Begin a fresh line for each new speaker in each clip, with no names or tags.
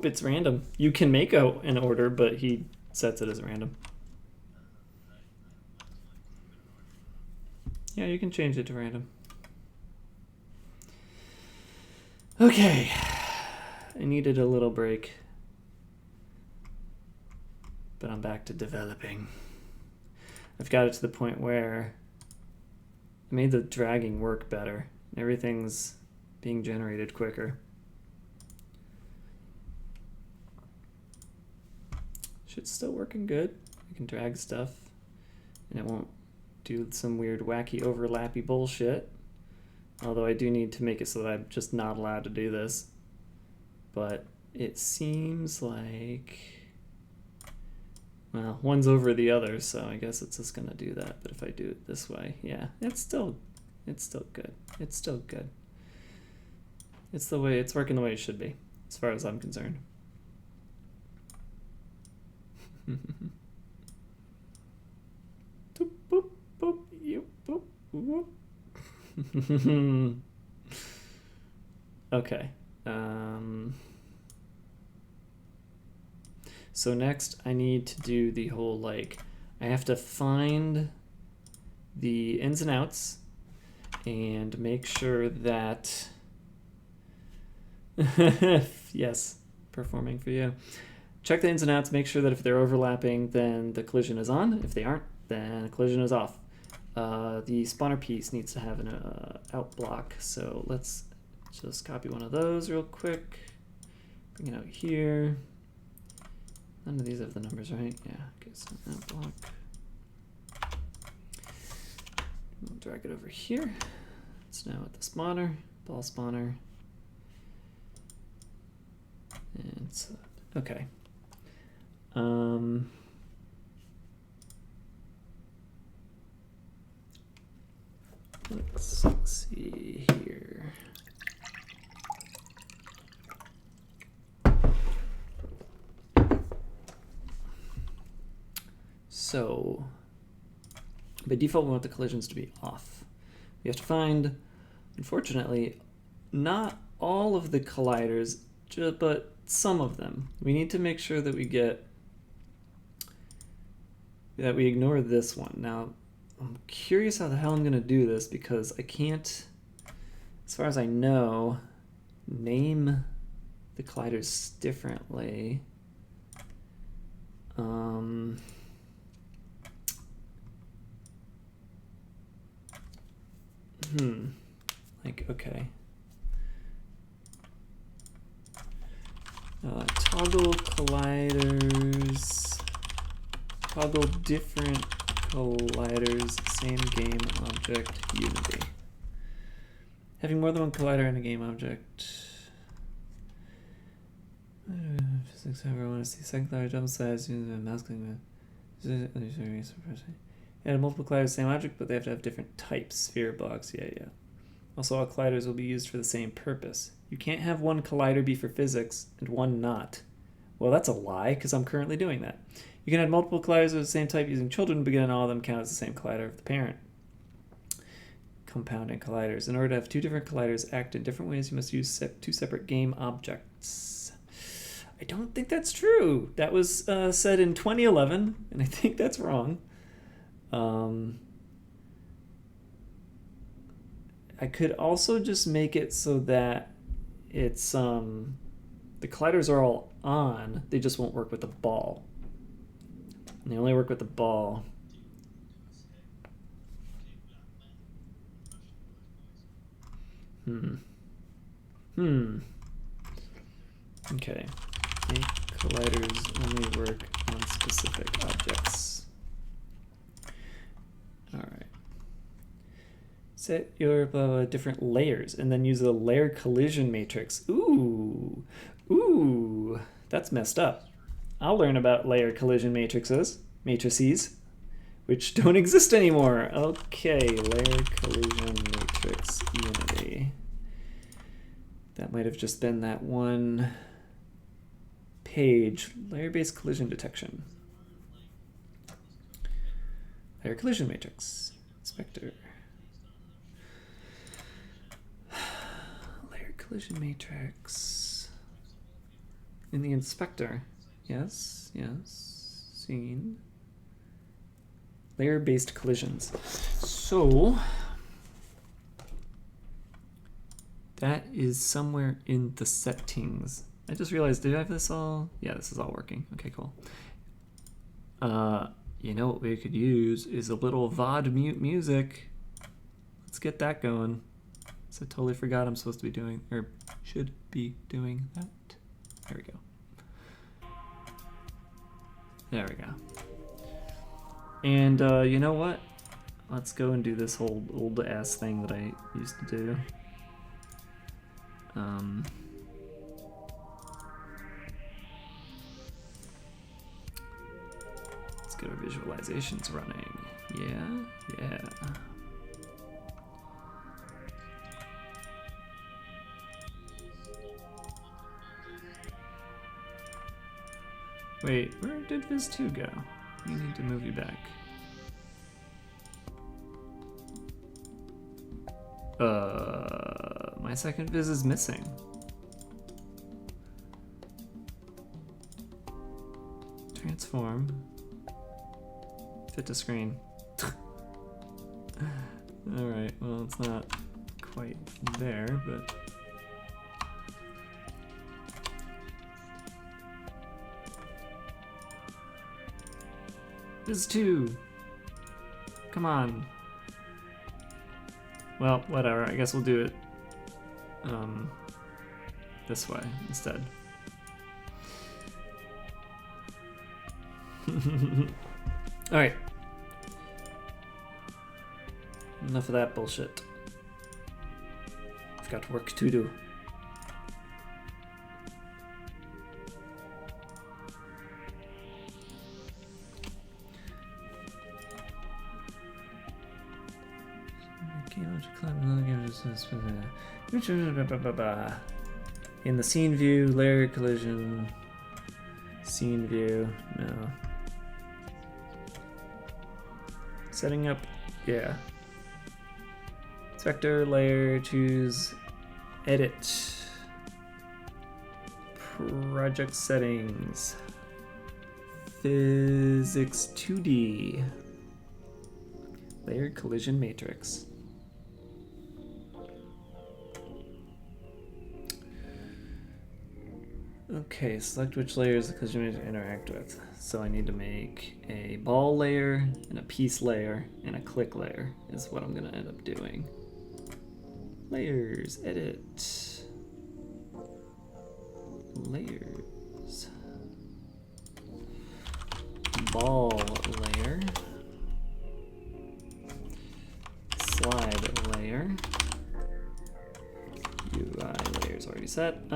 It's random. You can make an order, but he sets it as random. Yeah, you can change it to random. Okay. I needed a little break. But I'm back to developing. I've got it to the point where I made the dragging work better. Everything's being generated quicker. Shit's still working good. I can drag stuff and it won't do some weird wacky overlappy bullshit. Although I do need to make it so that I'm just not allowed to do this. But it seems like, well, one's over the other, so I guess it's just gonna do that. But if I do it this way, yeah, it's still good. It's still good. It's working the way it should be, as far as I'm concerned. Boop, boop, boop, you, boop, boop. Okay. So next I need to do the whole, like, I have to find the ins and outs and make sure that yes, performing for you. Check the ins and outs, make sure that if they're overlapping, then the collision is on. If they aren't, then the collision is off. The spawner piece needs to have an out block, so let's just copy one of those real quick. Bring it out here. None of these have the numbers, right? Yeah, okay, so out block. We'll drag it over here. It's now at the spawner, ball spawner. And so, okay. Let's see here. So, by default, we want the collisions to be off. We have to find, unfortunately, not all of the colliders, but some of them. We need to make sure that we ignore this one. Now, I'm curious how the hell I'm going to do this, because I can't, as far as I know, name the colliders differently. Like, okay. Toggle colliders, toggle different colliders, same game object, unity. Having more than one collider in a game object. Physics, however, I want to see second collider double size using a masking. Add multiple colliders, same object, but they have to have different types. Sphere blocks, yeah. Also, all colliders will be used for the same purpose. You can't have one collider be for physics and one not. Well, that's a lie, because I'm currently doing that. You can add multiple colliders of the same type using children, but again, all of them count as the same collider of the parent. Compounding colliders. In order to have two different colliders act in different ways, you must use two separate game objects. I don't think that's true. That was said in 2011, and I think that's wrong. I could also just make it so that it's the colliders are all on, they just won't work with the ball. And they only work with the ball. Okay. Make colliders only work on specific objects. Alright. Set your different layers and then use the layer collision matrix. Ooh, that's messed up. I'll learn about layer collision matrices, which don't exist anymore. Okay, layer collision matrix unity. That might have just been that one page. Layer-based collision detection. Layer collision matrix. Inspector. Layer collision matrix. in the inspector. Yes, yes. Scene. Layer-based collisions. So that is somewhere in the settings. I just realized, did I have this all? Yeah, this is all working. Okay, cool. You know what we could use is a little VOD mute music. Let's get that going. So I totally forgot I'm supposed to be doing, or should be doing that. There we go. There we go. And you know what? Let's go and do this whole old ass thing that I used to do. Let's get our visualizations running. Yeah, yeah. Wait, where did Viz 2 go? We need to move you back. My second Viz is missing. Transform. Fit to screen. Alright, well, it's not quite there, but... Viz 2! Come on. Well, whatever. I guess we'll do it this way instead. Alright. Enough of that bullshit. I've got work to do. In the scene view, layer collision, scene view, no. Setting up, yeah. Inspector, layer, choose, edit. Project settings. Physics 2D. Layer collision matrix. Okay, select which layers the collision matrix interact with. So I need to make a ball layer, and a piece layer, and a click layer is what I'm gonna end up doing. Layers, edit. Layers. Ball layer. Slide layer. UI layers already set.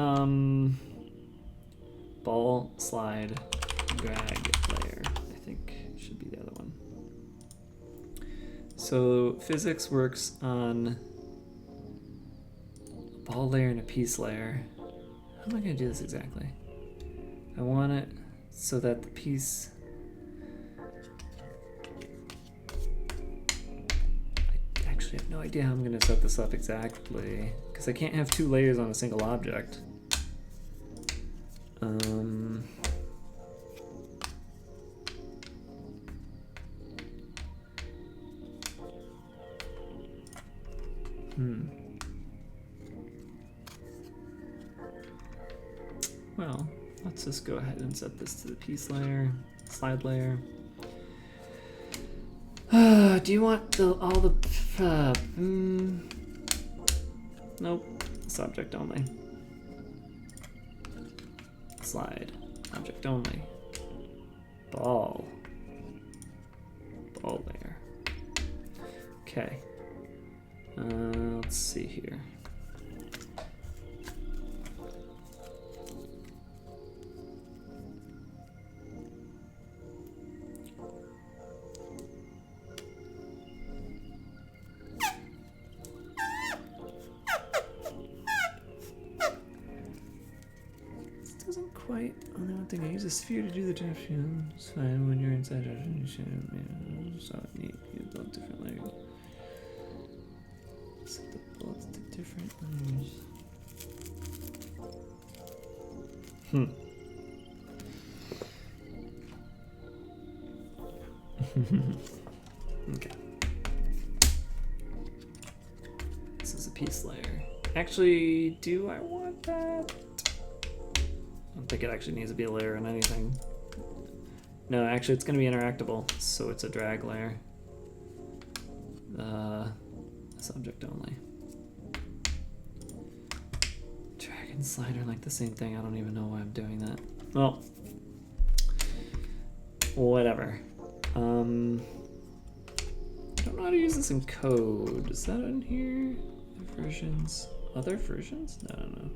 Ball, slide, drag layer, I think should be the other one. So physics works on a ball layer and a piece layer. How am I gonna do this exactly? I want it so that the piece, I actually have no idea how I'm gonna set this up exactly, because I can't have two layers on a single object. Well, let's just go ahead and set this to the piece layer, slide layer. Do you want all the... Nope, it's object only. Slide, object only. Ball layer. Okay. Let's see here. Only one thing, I use a sphere to do the direction. It's fine when you're inside direction. You should so neat. You build different layers. Set the bullets to different layers. Okay. This is a piece layer. Actually, do I want that? I don't think it actually needs to be a layer on anything. No, actually it's going to be interactable, so it's a drag layer. Subject only. Drag and slide are like the same thing. I don't even know why I'm doing that. Well, whatever. I don't know how to use this in code. Is that in here? Versions? Other versions? No.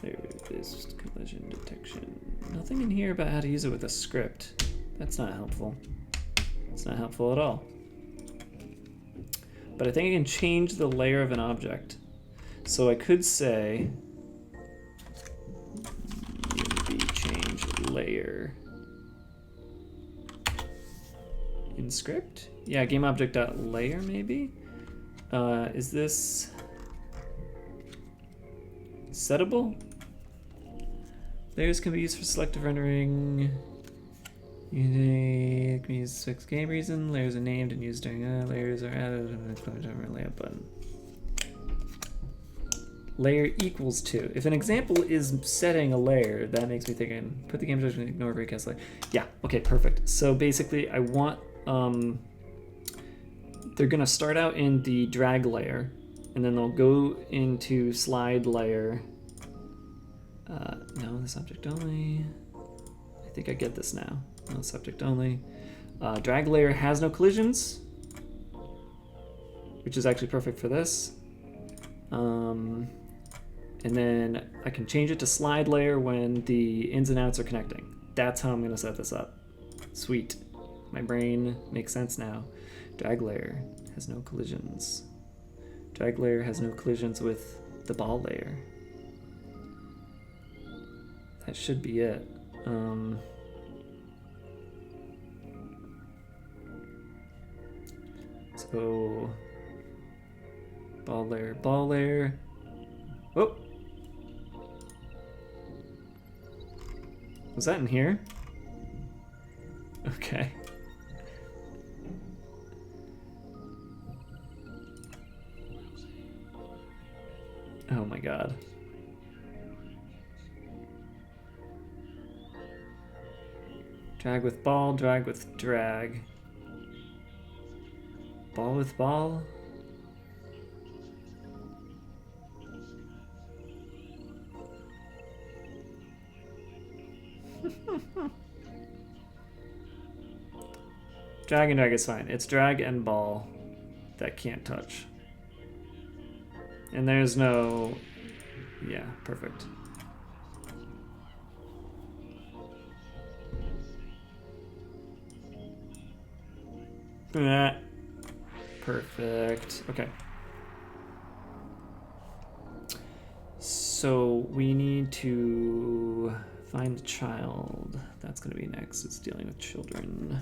There is collision detection. Nothing in here about how to use it with a script. That's not helpful. It's not helpful at all. But I think I can change the layer of an object. So I could say Unity change layer in script. Yeah, GameObject.layer maybe. Is this settable? Layers can be used for selective rendering. Unity can be used to fix game reason. Layers are named and used during layers are added on the layout button. Layer equals to. If an example is setting a layer, that makes me think put the game object and ignore breakcast layer. Yeah, okay, perfect. So basically I want they're gonna start out in the drag layer and then they'll go into slide layer. No, the subject only. I think I get this now. No, subject only. Drag layer has no collisions, which is actually perfect for this. And then I can change it to slide layer when the ins and outs are connecting. That's how I'm gonna set this up. Sweet. My brain makes sense now. Drag layer has no collisions. Drag layer has no collisions with the ball layer. That should be it. So ball layer. Oh, was that in here? Okay. Oh my god. Drag with ball, drag with drag. Ball with ball? Drag and drag is fine. It's drag and ball that can't touch. And there's no... Yeah, perfect. Perfect. Okay. So we need to find the child. That's going to be next. It's dealing with children.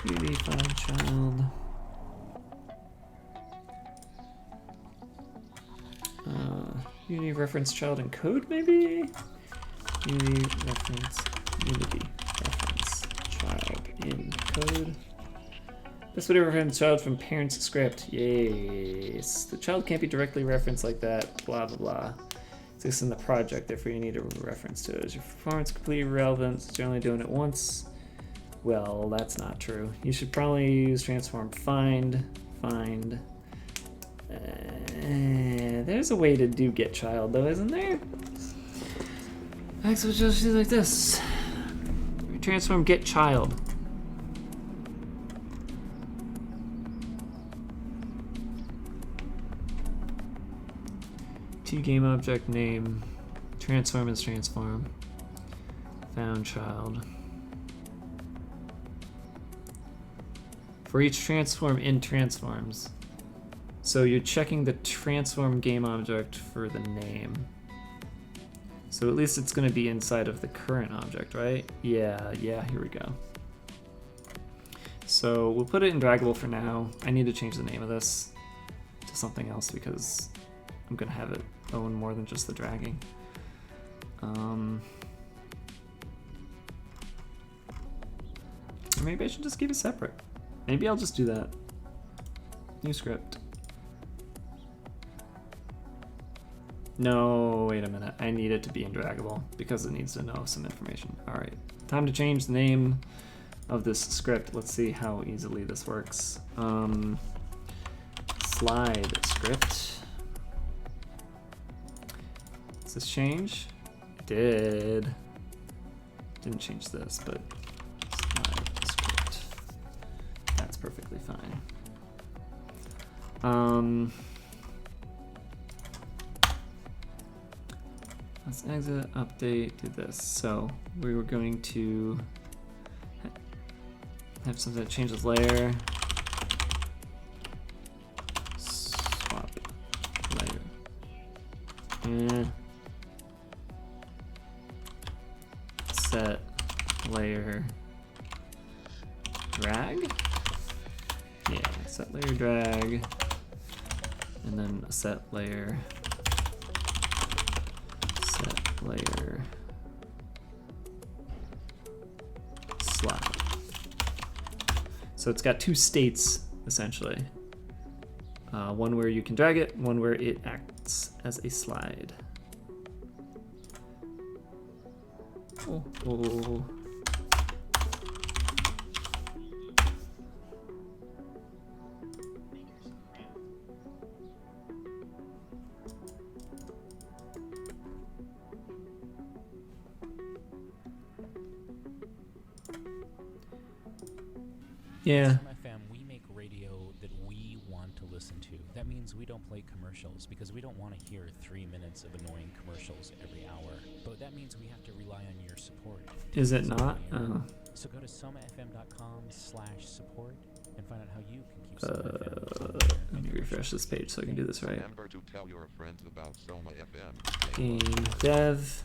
Unity find child. Unity reference child in code, maybe? Unity reference child in code. This would reference child from parent's script. Yes. The child can't be directly referenced like that. Blah, blah, blah. Exists in the project, therefore you need a reference to it. Is your performance completely irrelevant? It's generally doing it once. Well, that's not true. You should probably use transform find. There's a way to do get child though, isn't there? X will just do like this. Transform get child. T game object name. Transform is transform. Found child. For each transform in transforms. So you're checking the transform game object for the name. So at least it's going to be inside of the current object, right? Yeah, here we go. So we'll put it in Draggable for now. I need to change the name of this to something else because I'm going to have it own more than just the dragging. maybe I should just keep it separate. Maybe I'll just do that. New script. No, wait a minute. I need it to be indraggable because it needs to know some information. All right, time to change the name of this script. Let's see how easily this works. Slide script. Does this change? It did. Didn't change this, but slide script. That's perfectly fine. Let's exit, update, do this. So we were going to have something that changes layer. Swap layer. Set layer drag. Yeah, set layer drag. And then set layer slide. So it's got two states essentially. One where you can drag it, one where it acts as a slide. Oh. Yeah.
FM, we make radio that we want to listen to. That means we don't play commercials because we don't want to hear 3 minutes of annoying commercials every hour. But that means we have to rely on your support.
Is it not?
So go to somafm.com/support and find out how you can keep Soma FM.
Let me refresh this page so I can do this right.
Remember to tell your friends about Soma FM.
Game dev.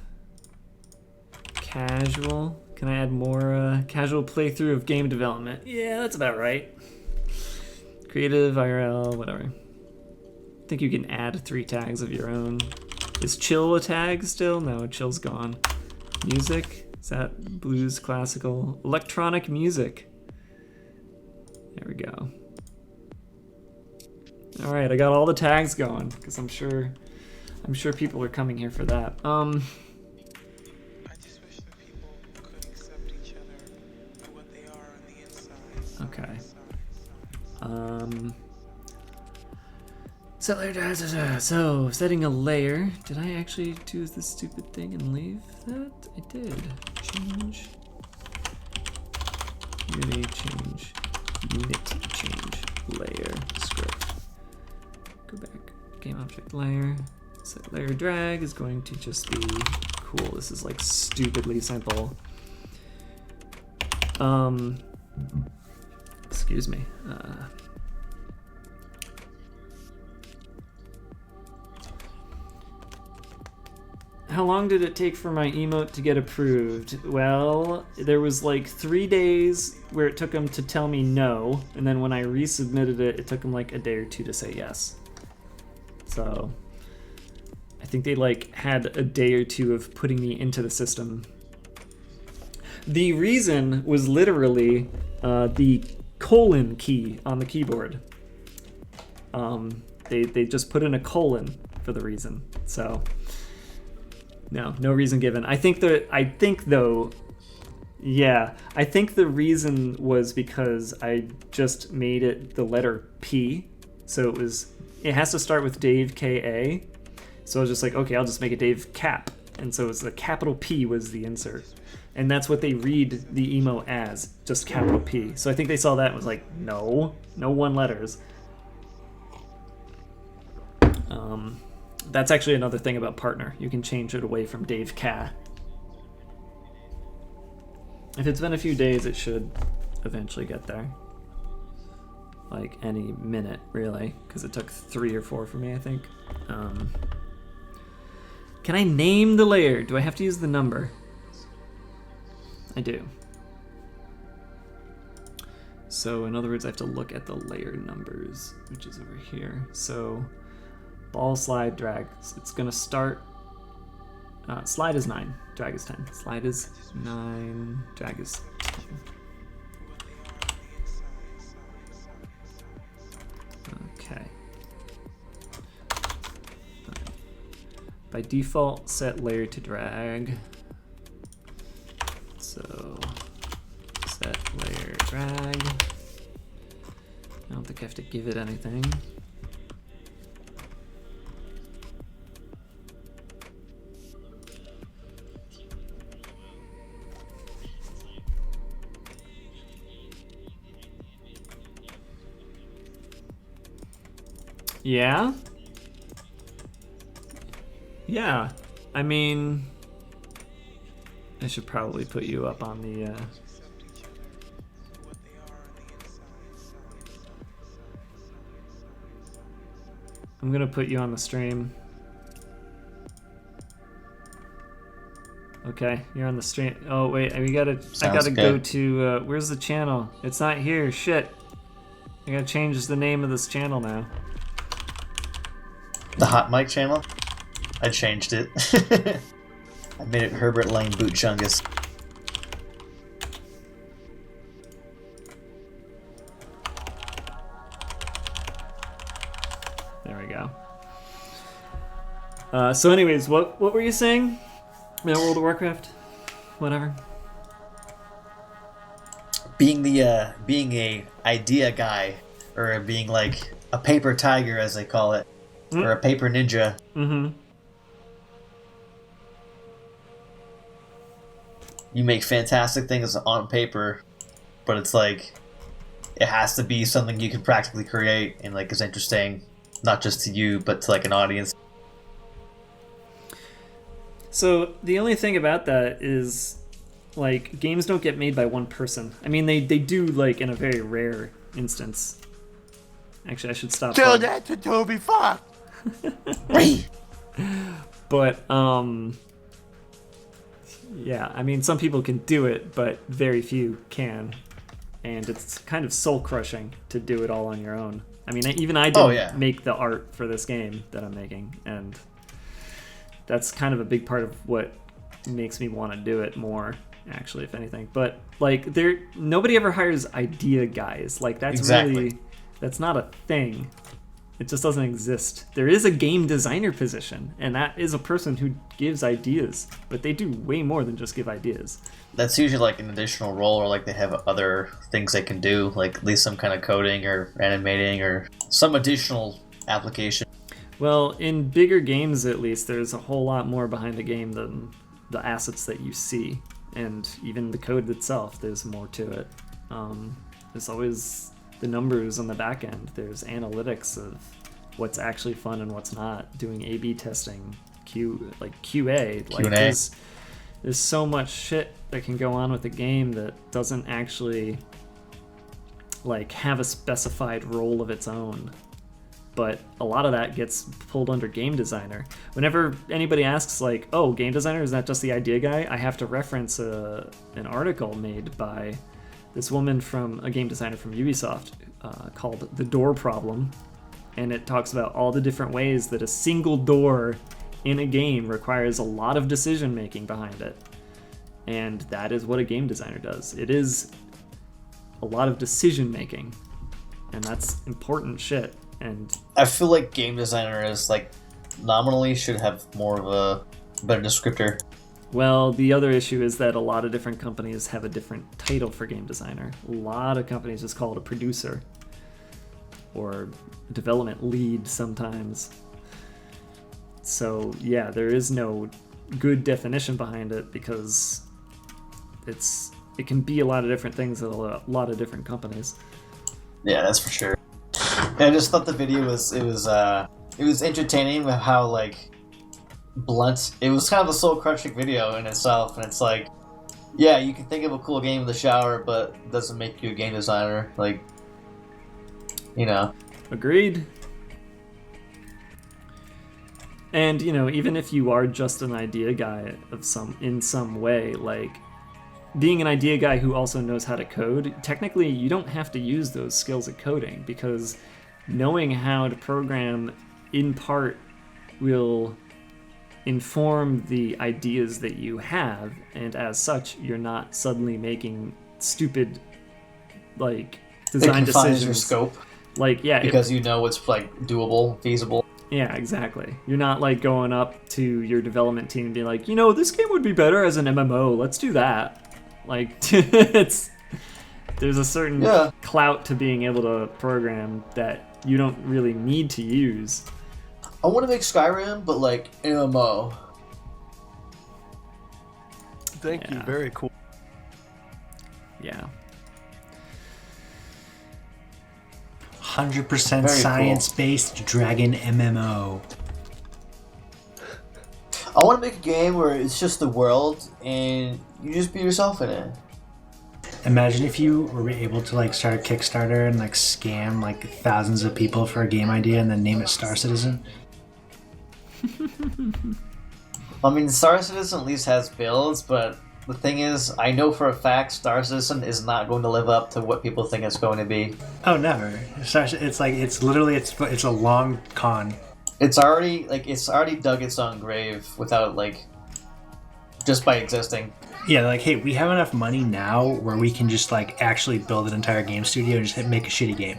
Casual. Can I add more casual playthrough of game development? Yeah, that's about right. Creative, IRL, whatever. I think you can add 3 tags of your own. Is chill a tag still? No, chill's gone. Music? Is that blues, classical? Electronic music. There we go. All right, I got all the tags going because I'm sure people are coming here for that. Okay. Set layer data. So setting a layer. Did I actually do this stupid thing and leave that? I did. Change. Unity change. Unit change. Layer script. Go back. Game object layer. Set layer drag is going to just be cool. This is like stupidly simple. Excuse me. How long did it take for my emote to get approved? Well, there was like 3 days where it took them to tell me no, and then when I resubmitted it, it took them like a day or 2 to say yes. So I think they like had a day or 2 of putting me into the system. The reason was literally the colon key on the keyboard. They just put in a colon for the reason. So no reason given. I think the reason was because I just made it the letter P. So it has to start with Dave K.A. So I was just like, okay, I'll just make it Dave Cap. And so it's the capital P was the insert. And that's what they read the emo as, just capital P. So I think they saw that and was like, no 1 letters. That's actually another thing about partner. You can change it away from Dave K. If it's been a few days, it should eventually get there. Like any minute, really, because it took 3 or 4 for me, I think. Can I name the layer? Do I have to use the number? I do. So in other words, I have to look at the layer numbers, which is over here. So ball, slide, drag. It's gonna start, slide is 9, drag is 10. Slide is 9, drag is 10. by default, set layer to drag. So set layer drag. I don't think I have to give it anything. Yeah? Yeah. I mean, I should probably put you up on the I'm gonna put you on the stream. Okay, you're on the stream. Oh wait, I gotta go to where's the channel? It's not here. Shit. I gotta change the name of this channel now.
The Hot Mic channel? I changed it. I made it Herbert Lane Boot Chungus.
There we go. So anyways, what were you saying? World of Warcraft? Whatever.
Being a idea guy, or being like a paper tiger as they call it, or a paper ninja.
Mm-hmm.
You make fantastic things on paper, but it's like it has to be something you can practically create and like is interesting, not just to you, but to like an audience.
So the only thing about that is, like, games don't get made by one person. I mean, they do, like, in a very rare instance. Actually, I should stop.
Tell that to Toby Fox.
But yeah, I mean, some people can do it, but very few can, and it's kind of soul crushing to do it all on your own. I mean, even I didn't make the art for this game that I'm making, and that's kind of a big part of what makes me want to do it more, actually, if anything. But like, nobody ever hires idea guys. Like, that's really, that's not a thing. It just doesn't exist. There is a game designer position, and that is a person who gives ideas, but they do way more than just give ideas.
That's usually like an additional role, or like they have other things they can do, like at least some kind of coding or animating or some additional application.
Well, in bigger games, at least, there's a whole lot more behind the game than the assets that you see, and even the code itself, there's more to it. There's always the numbers on the back end. There's analytics of what's actually fun and what's not, doing A/B testing, QA. Like, there's so much shit that can go on with a game that doesn't actually like have a specified role of its own. But a lot of that gets pulled under game designer. Whenever anybody asks, like, oh, game designer, is that just the idea guy? I have to reference an article made by this woman a game designer from Ubisoft called The Door Problem. And it talks about all the different ways that a single door in a game requires a lot of decision making behind it. And that is what a game designer does. It is a lot of decision making. And that's important shit. And
I feel like game designer is like nominally should have more of a better descriptor.
Well, the other issue is that a lot of different companies have a different title for game designer. A lot of companies just call it a producer or development lead sometimes. So yeah, there is no good definition behind it because it can be a lot of different things at a lot of different companies.
Yeah, that's for sure. And I just thought the video was entertaining with how like blunt it was. Kind of a soul crushing video in itself, and it's like, yeah, you can think of a cool game in the shower, but it doesn't make you a game designer. Like, you know.
Agreed. And even if you are just an idea guy in some way, like being an idea guy who also knows how to code, technically you don't have to use those skills at coding, because knowing how to program in part will inform the ideas that you have, and as such you're not suddenly making stupid like design decisions.
Your scope.
Like, yeah,
because you know it's like doable, feasible.
Yeah, exactly. You're not like going up to your development team and being like, this game would be better as an MMO. Let's do that. Like, there's a certain
Yeah.
clout to being able to program that you don't really need to use.
I want to make Skyrim, but like MMO.
Thank you.
Yeah.
Very cool.
Yeah.
100%
Very cool.
science-based dragon MMO.
I want to make a game where it's just the world and you just be yourself in it.
Imagine if you were able to like start a Kickstarter and like scam like thousands of people for a game idea and then name it Star Citizen.
I mean, Star Citizen at least has builds, but the thing is, I know for a fact Star Citizen is not going to live up to what people think it's going to be.
Oh, never. It's literally it's a long con.
It's already dug its own grave without like just by existing.
Yeah, like, hey, we have enough money now where we can just like actually build an entire game studio and just make a shitty game.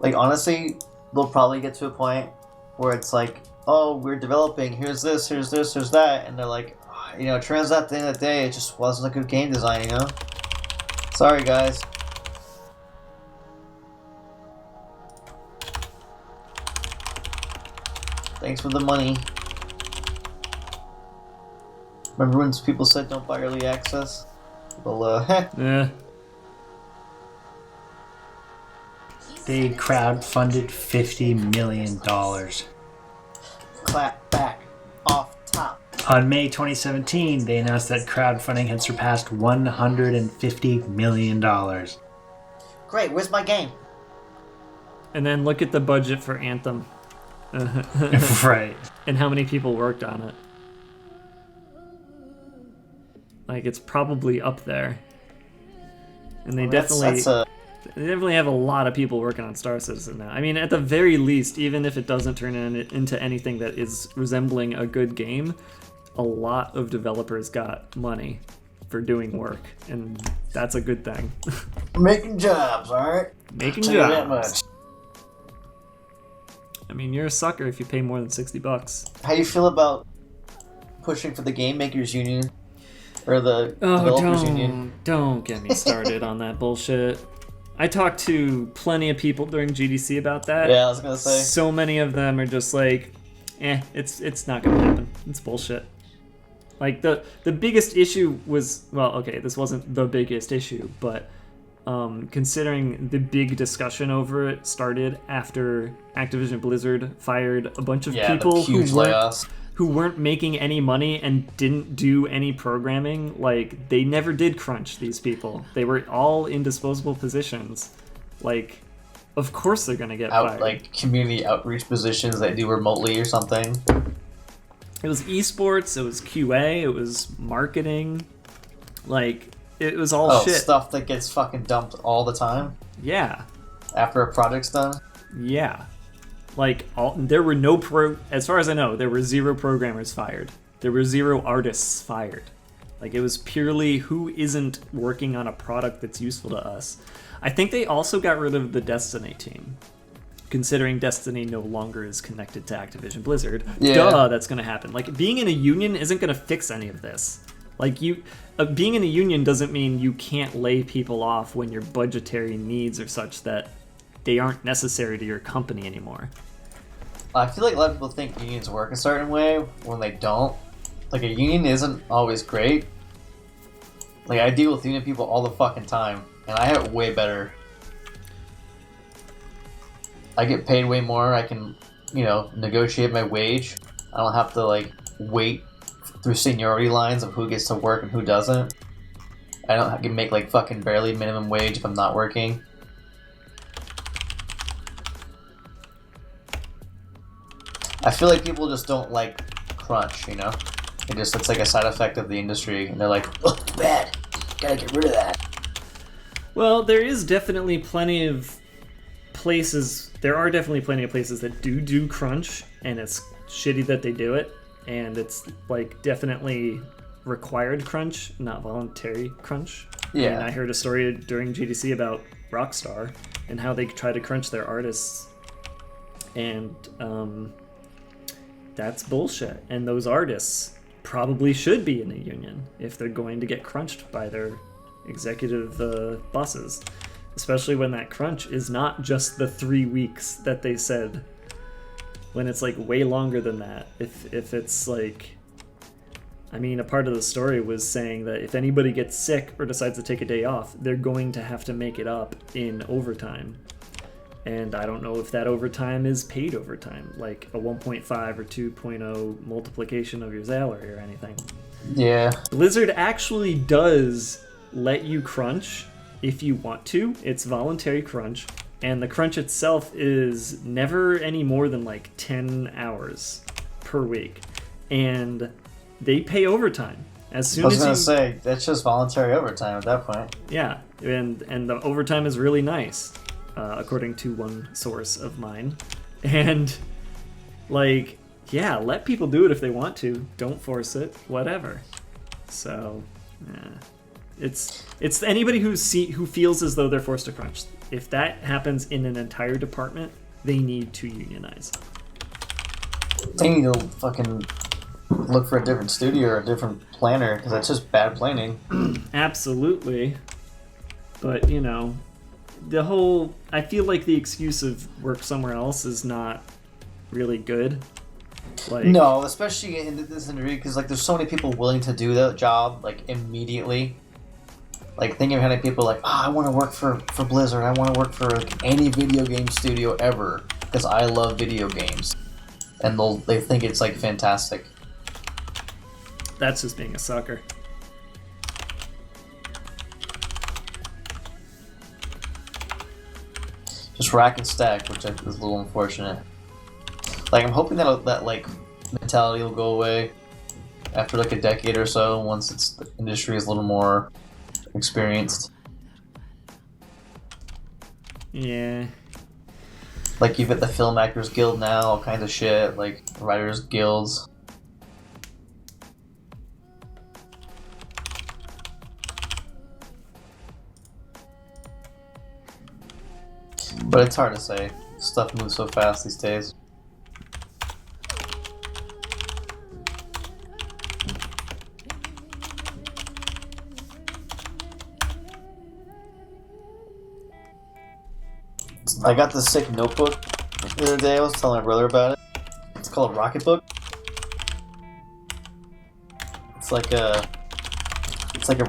Like honestly, they'll probably get to a point where it's like, oh, we're developing, here's this, here's that, and they're like, it turns out at the end of the day, it just wasn't a good game design, Sorry, guys. Thanks for the money. Remember when people said don't buy early access? Well,
Yeah.
They crowdfunded $50 million.
clap back off top.
On May 2017, they announced that crowdfunding had surpassed $150 million.
Great, where's my game?
And then look at the budget for Anthem.
Right.
And how many people worked on it. Like, it's probably up there. And they definitely have a lot of people working on Star Citizen now. I mean, at the very least, even if it doesn't turn into anything that is resembling a good game, a lot of developers got money for doing work, and that's a good thing.
Making jobs, alright?
Making
Tell you that
jobs.
much.
I mean, you're a sucker if you pay more than $60.
How do you feel about pushing for the Game Makers Union? Or the
Oh,
Developers Union?
don't get me started on that bullshit. I talked to plenty of people during GDC about that.
Yeah, I was gonna say.
So many of them are just like, it's not gonna happen. It's bullshit. Like the biggest issue was, well, okay, this wasn't the biggest issue, but considering the big discussion over it started after Activision Blizzard fired a bunch of people
the huge layoffs.
who weren't making any money and didn't do any programming. Like, they never did crunch, these people. They were all in disposable positions. Like, of course they're gonna get fired.
Like community outreach positions that do remotely or something.
It was esports, it was QA, it was marketing. Like, it was all shit.
Stuff that gets fucking dumped all the time
Yeah.
after a project's done.
Yeah. Like, there were as far as I know, there were 0 programmers fired. There were 0 artists fired. Like, it was purely who isn't working on a product that's useful to us. I think they also got rid of the Destiny team, considering Destiny no longer is connected to Activision Blizzard.
Yeah.
Duh, that's going to happen. Like, being in a union isn't going to fix any of this. Like, being in a union doesn't mean you can't lay people off when your budgetary needs are such that they aren't necessary to your company anymore.
I feel like a lot of people think unions work a certain way when they don't. Like, a union isn't always great. Like, I deal with union people all the fucking time, and I have it way better. I get paid way more, I can, negotiate my wage. I don't have to, like, wait through seniority lines of who gets to work and who doesn't. I can make, like, fucking barely minimum wage if I'm not working. I feel like people just don't like crunch, it's like a side effect of the industry, and they're like, oh, bad, gotta get rid of that.
Well, there are definitely plenty of places that do crunch, and it's shitty that they do it, and it's like definitely required crunch, not voluntary crunch.
Yeah.
And I heard a story during GDC about Rockstar and how they try to crunch their artists, and that's bullshit. And those artists probably should be in a union if they're going to get crunched by their executive bosses, especially when that crunch is not just the 3 weeks that they said, when it's like way longer than that. If it's like, I mean, a part of the story was saying that if anybody gets sick or decides to take a day off, they're going to have to make it up in overtime. And I don't know if that overtime is paid overtime, like a 1.5 or 2.0 multiplication of your salary or anything.
Yeah.
Blizzard actually does let you crunch if you want to. It's voluntary crunch, and the crunch itself is never any more than like 10 hours per week. And they pay overtime. As soon
I was
as
gonna
you
say that's just voluntary overtime at that point.
Yeah, and the overtime is really nice, according to one source of mine. And like, yeah, let people do it if they want to. Don't force it. Whatever. So, it's anybody who feels as though they're forced to crunch. If that happens in an entire department, they need to unionize.
They need to fucking look for a different studio or a different planner, because that's just bad planning.
Absolutely. But, you know, I feel like the excuse of work somewhere else is not really good. Like,
No, especially in this industry, because like there's so many people willing to do that job like immediately. Like, think of how many people like, I want to work for Blizzard. I want to work for like, any video game studio ever because I love video games, and they think it's like fantastic.
that's just being a sucker.
Just rack and stack, which is a little unfortunate. Like, I'm hoping that like mentality will go away after like a decade or so, once the industry is a little more experienced.
Yeah.
Like, you've got the Film Actors Guild now, all kinds of shit, like writers guilds. But it's hard to say. Stuff moves so fast these days. I got this sick notebook the other day. I was telling my brother about it. It's called Rocketbook. It's like a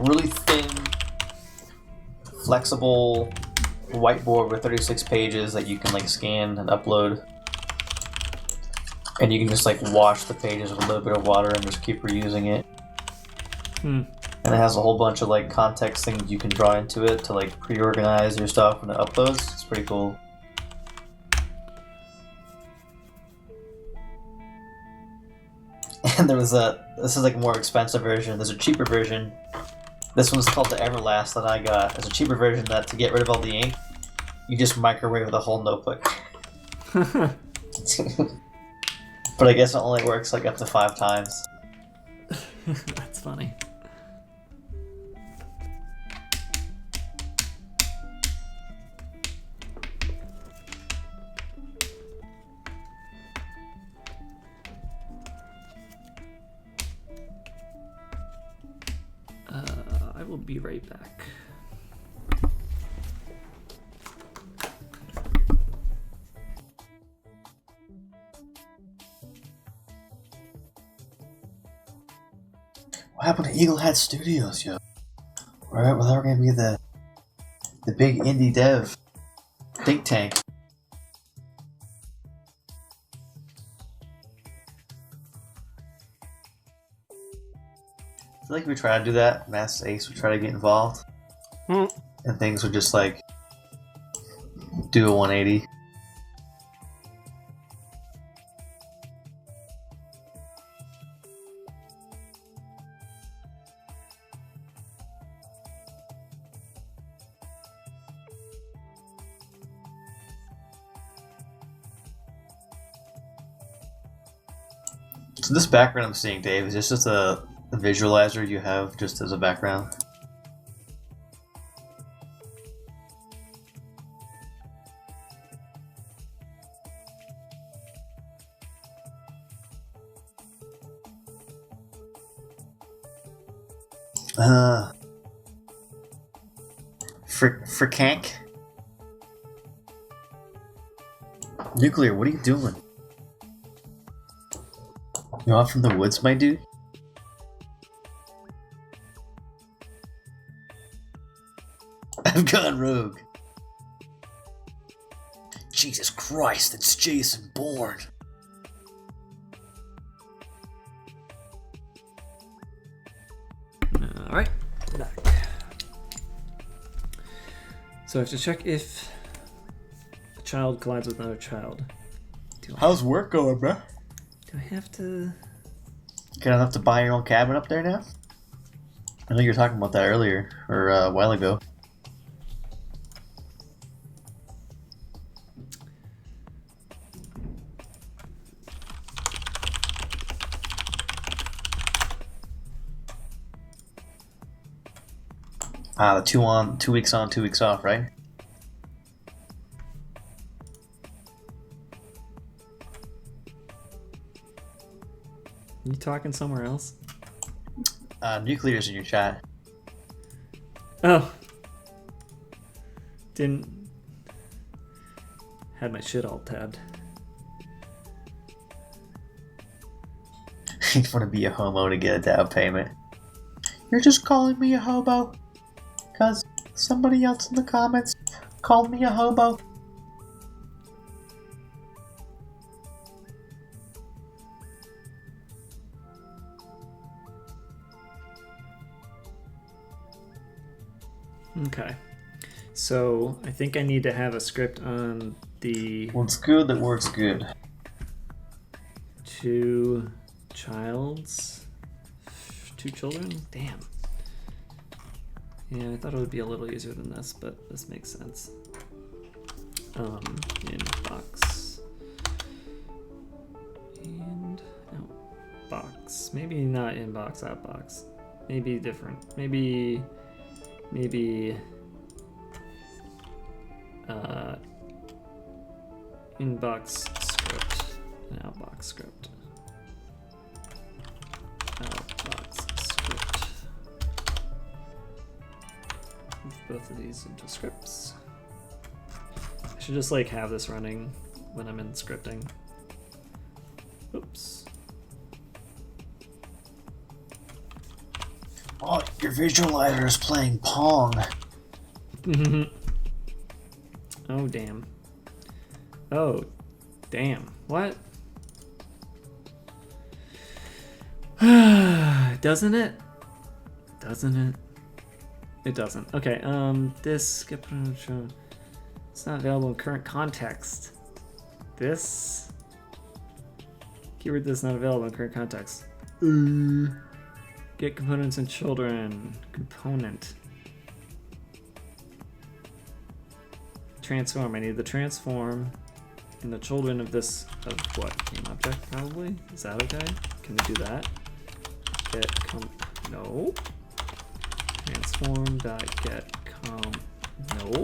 really thin, flexible whiteboard with 36 pages that you can like scan and upload, and you can just like wash the pages with a little bit of water and just keep reusing it. And it has a whole bunch of like context things you can draw into it to like pre-organize your stuff when it uploads. It's pretty cool. And this is like a more expensive version. There's a cheaper version. This one's called the Everlast that I got. There's a cheaper version that to get rid of all the ink, you just microwave the whole notebook. But I guess it only works like up to 5 times.
That's funny. I will be right back.
What happened to Eagle Hat Studios, yo? Alright, well, they're gonna be the big indie dev think tank. I feel like if we try to do that, Mass Ace would try to get involved, and things would just like do a 180. So this background I'm seeing, Dave, is this just a visualizer you have just as a background? For Kank? Nuclear, what are you doing? You off from the woods, my dude? I've gone rogue. Jesus Christ, it's Jason Bourne.
All right, back. So I have to check if a child collides with another child.
How's work going, bro?
Do I have to?
Gonna have to buy your own cabin up there now? I know you were talking about that earlier, or a while ago. The 2 weeks on, 2 weeks off, right?
You talking somewhere else?
Nuclear's in your chat.
Oh. Didn't. Had my shit all tabbed.
You want to be a homo to get a down payment. You're just calling me a hobo? Because somebody else in the comments called me a hobo?
Okay. So I think I need to have a script on the
What's good that works good.
2 children? Damn. Yeah, I thought it would be a little easier than this, but this makes sense. Inbox. And outbox. Maybe not inbox, outbox. Maybe different. Maybe inbox script and outbox script. Outbox script. Move both of these into scripts. I should just like have this running when I'm in scripting. Oops.
Oh, your visualizer is playing Pong.
Oh, damn. Oh, damn. What? Doesn't it? Doesn't it? It doesn't. Okay, this... It's not available in current context. This... Keyword this not available in current context. Get components and children. Component. Transform. I need the transform and the children of this of what? Game object probably? Is that okay? Can we do that? No. Transform dot get no.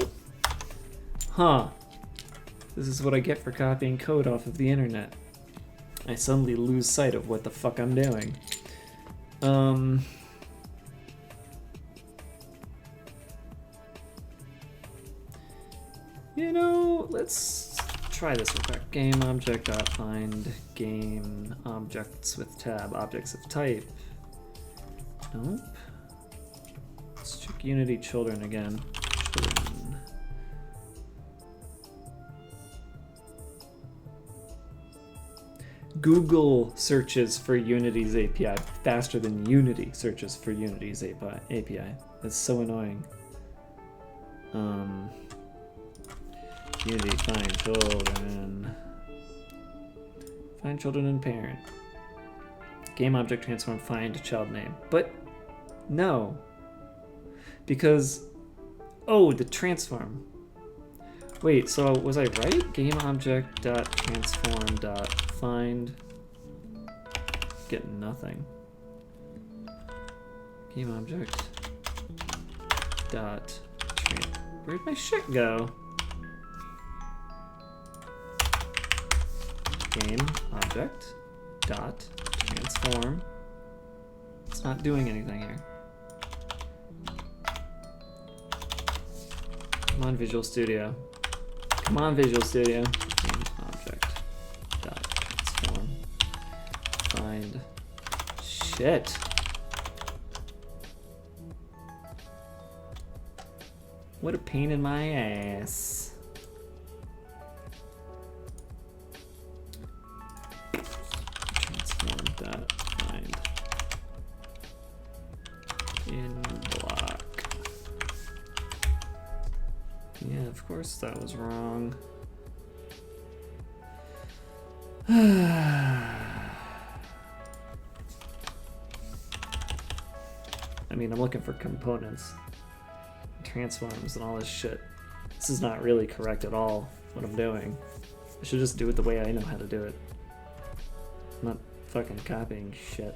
Huh. This is what I get for copying code off of the internet. I suddenly lose sight of what the fuck I'm doing. You know, let's try this real quick. Game object dot find game objects with tab objects of type. Nope. Let's check Unity children again. Children. Google searches for Unity's API faster than Unity searches for Unity's API. That's so annoying. Unity find children. Find children and parent. Game object transform find child name. But no. Because the transform. Wait, so was I right? Game object dot transform dot find. Get nothing. Game object dot where'd my shit go? Game object dot transform. It's not doing anything here. Come on, Visual Studio. Come on, Visual Studio. Game object. Dot transform. Find. Shit. What a pain in my ass. Transform dot find in block. Yeah, of course that was wrong. I mean, I'm looking for components, transforms, and all this shit. This is not really correct at all, what I'm doing. I should just do it the way I know how to do it. I'm not fucking copying shit.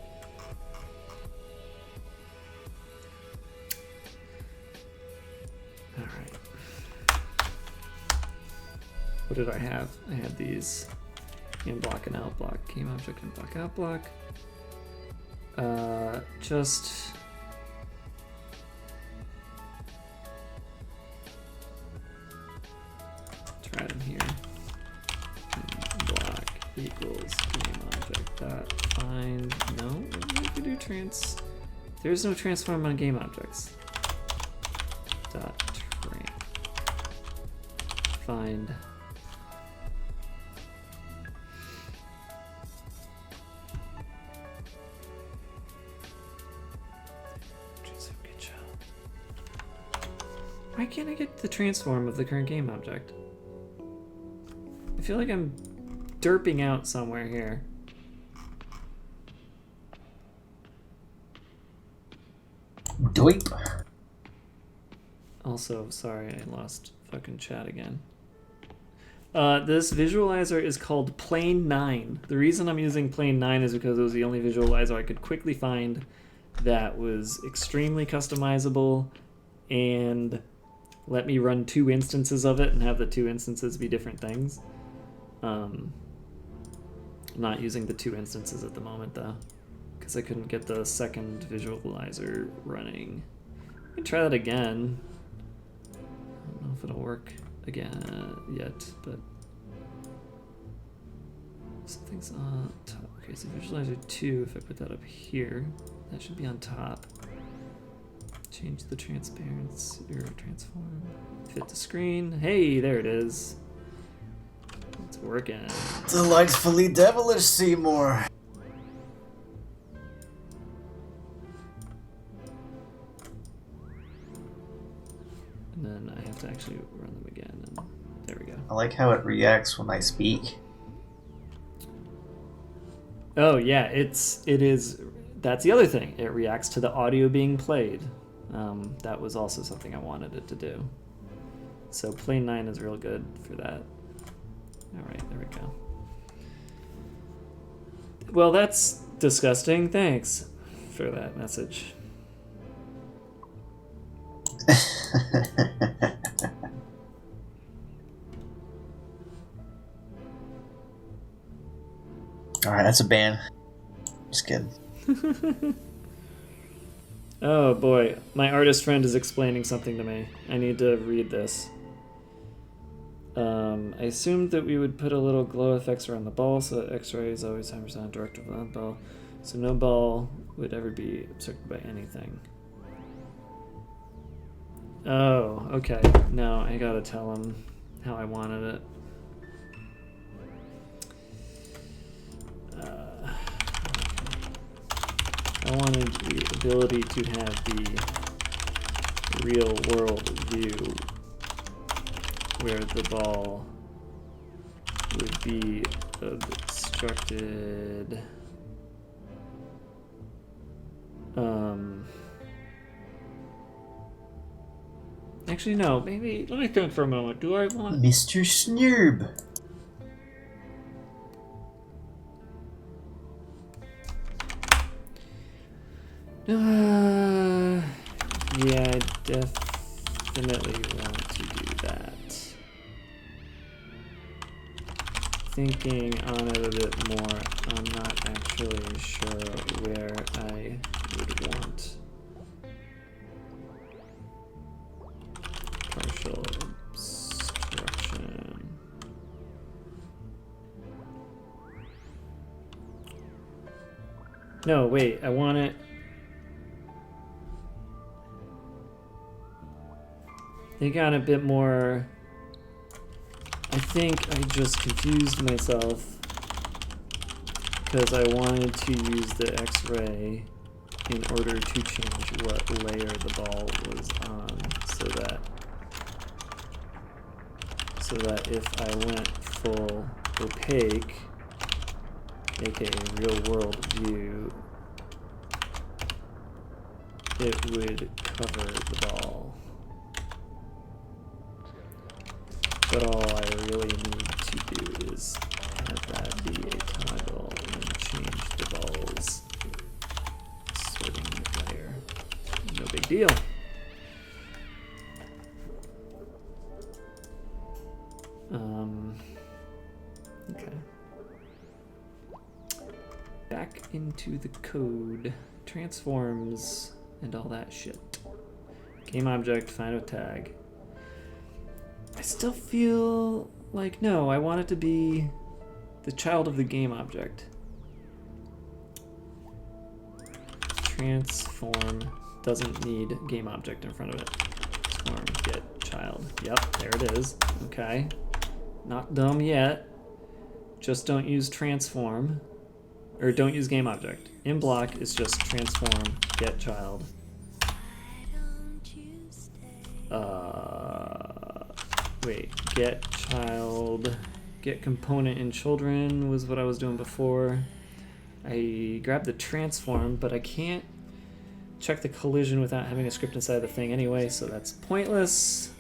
Alright. What did I have? I had these in block and out block, game object and block out block. Just try them here. Block equals game object dot find. No, we could do trans. There's no transform on game objects. Dot find. Why can't I get the transform of the current game object? I feel like I'm derping out somewhere here.
Doip.
Also, sorry, I lost fucking chat again. This visualizer is called Plane 9. The reason I'm using Plane 9 is because it was the only visualizer I could quickly find that was extremely customizable and let me run 2 instances of it and have the 2 instances be different things. I'm not using the 2 instances at the moment though, because I couldn't get the second visualizer running. I can try that again. I don't know if it'll work again yet, but something's on top. Okay, so visualizer 2, if I put that up here, that should be on top. Change the transparency or transform. Fit the screen. Hey, there it is. It's working.
Delightfully devilish, Seymour.
And then I have to actually run them again, and there we go.
I like how it reacts when I speak.
Oh yeah, it is. That's the other thing. It reacts to the audio being played. That was also something I wanted it to do. So Plane 9 is real good for that. All right, there we go. Well, that's disgusting. Thanks for that message.
Alright, that's a ban. Just kidding.
Oh boy, my artist friend is explaining something to me. I need to read this. I assumed that we would put a little glow effects around the ball so that X-ray is always 100% directed on the ball, so no ball would ever be obstructed by anything. Oh, okay. No, I gotta tell him how I wanted it. I wanted the ability to have the real world view where the ball would be obstructed. Actually, no. Maybe let me think for a moment. Do I want
Mr. Snurb?
Yeah, I definitely want to do that. Thinking on it a bit more, I'm not actually sure where I would want partial No, wait, I want it. They got a bit more. I think I just confused myself because I wanted to use the X-ray in order to change what layer the ball was on, so that if I went full opaque, aka real world view, it would cover the ball. But all I really need to do is have that be a toggle and change the ball's sorting layer. No big deal. Okay. Back into the code. Transforms and all that shit. Game object, find a tag. I still feel like, no, I want it to be the child of the game object. Transform doesn't need game object in front of it. Transform get child. Yep, there it is. Okay. Not dumb yet. Just don't use transform. Or don't use game object. In block is just transform get child. Wait, get child, get component in children was what I was doing before. I grabbed the transform, but I can't check the collision without having a script inside the thing anyway, so that's pointless.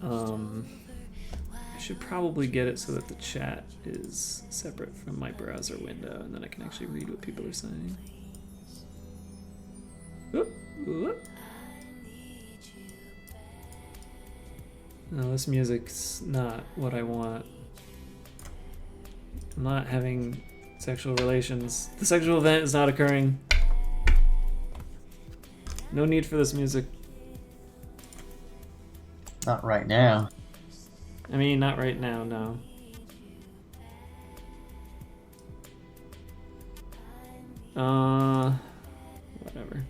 I should probably get it so that the chat is separate from my browser window, and then I can actually read what people are saying. Whoop, whoop. No, this music's not what I want. I'm not having sexual relations. The sexual event is not occurring. No need for this music.
Not right now.
I mean, not right now, no. Whatever.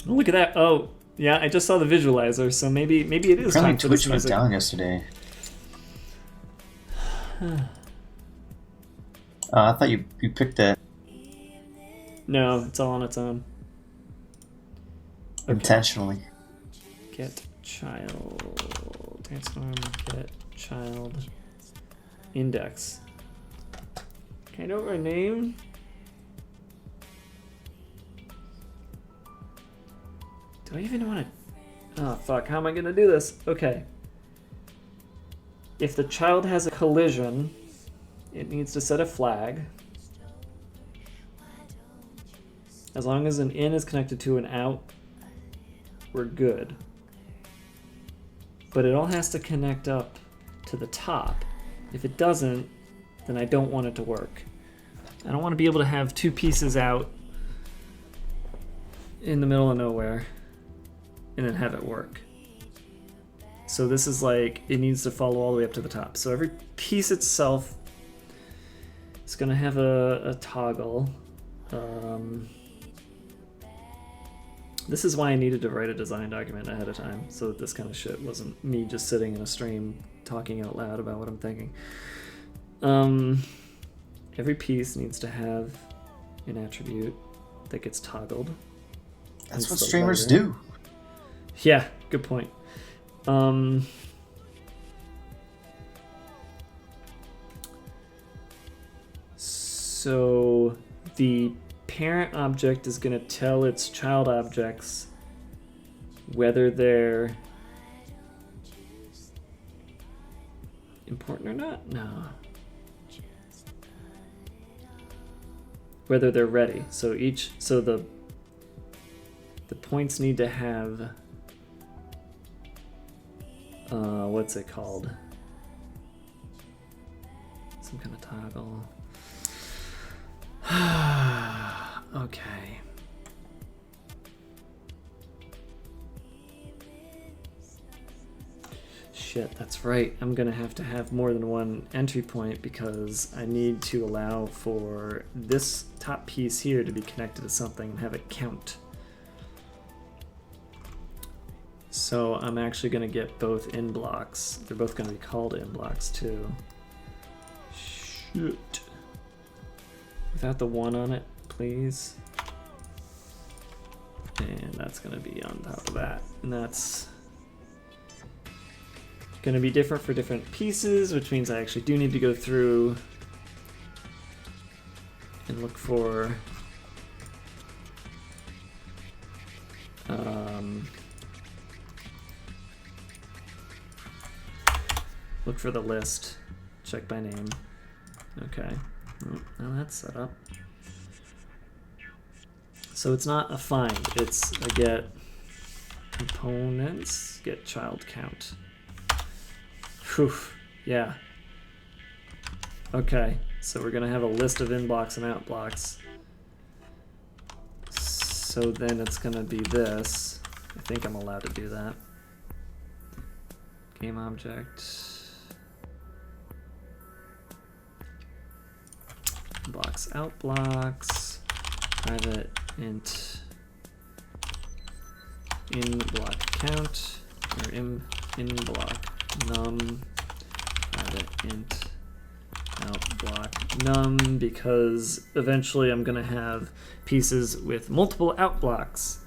Oh, look at that. Oh, yeah, I just saw the visualizer, so maybe it is time
Apparently
for this
Twitch went
music.
down yesterday. I thought you picked that
No, it's all on its own. Okay.
intentionally.
Get child. Transform, get child. Index. Can I know her name? Do I even want to... Oh, fuck. How am I going to do this? Okay. If the child has a collision, it needs to set a flag. As long as an in is connected to an out, we're good. But it all has to connect up to the top. If it doesn't, then I don't want it to work. I don't want to be able to have two pieces out in the middle of nowhere and then have it work. So this is like, it needs to follow all the way up to the top. So every piece itself is going to have a toggle. This is why I needed to write a design document ahead of time, so that this kind of shit wasn't me just sitting in a stream talking out loud about what I'm thinking. Every piece needs to have an attribute that gets toggled.
That's
Hence
what
the
streamers
layer.
do.
Yeah, good point. So the parent object is going to tell its child objects whether they're important or not? No. Whether they're ready. So the points need to have what's it called? Some kind of toggle. Okay. shit, that's right. I'm gonna have to have more than one entry point because I need to allow for this top piece here to be connected to something and have it count. So I'm actually gonna get both in blocks. They're both gonna be called in blocks too. Shoot. Without the 1 on it, please. And that's gonna be on top of that. And that's gonna be different for different pieces, which means I actually do need to go through and look for the list, check by name. Okay, now that's set up. So it's not a find, it's a get components, get child count. Whew, yeah. Okay, so we're gonna have a list of in blocks and out blocks. So then it's gonna be this. I think I'm allowed to do that. Game object. Blocks out blocks. Private int in block count or in block num. Private int out block num, because eventually I'm gonna have pieces with multiple out blocks.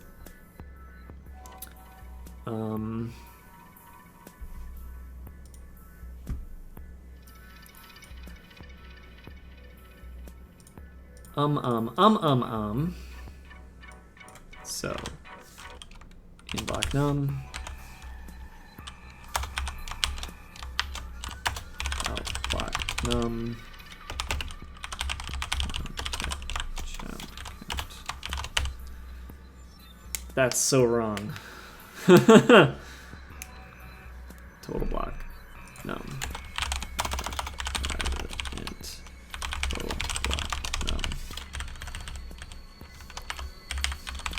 So in block num, out block num, that's so wrong. Total block num. Int total block num.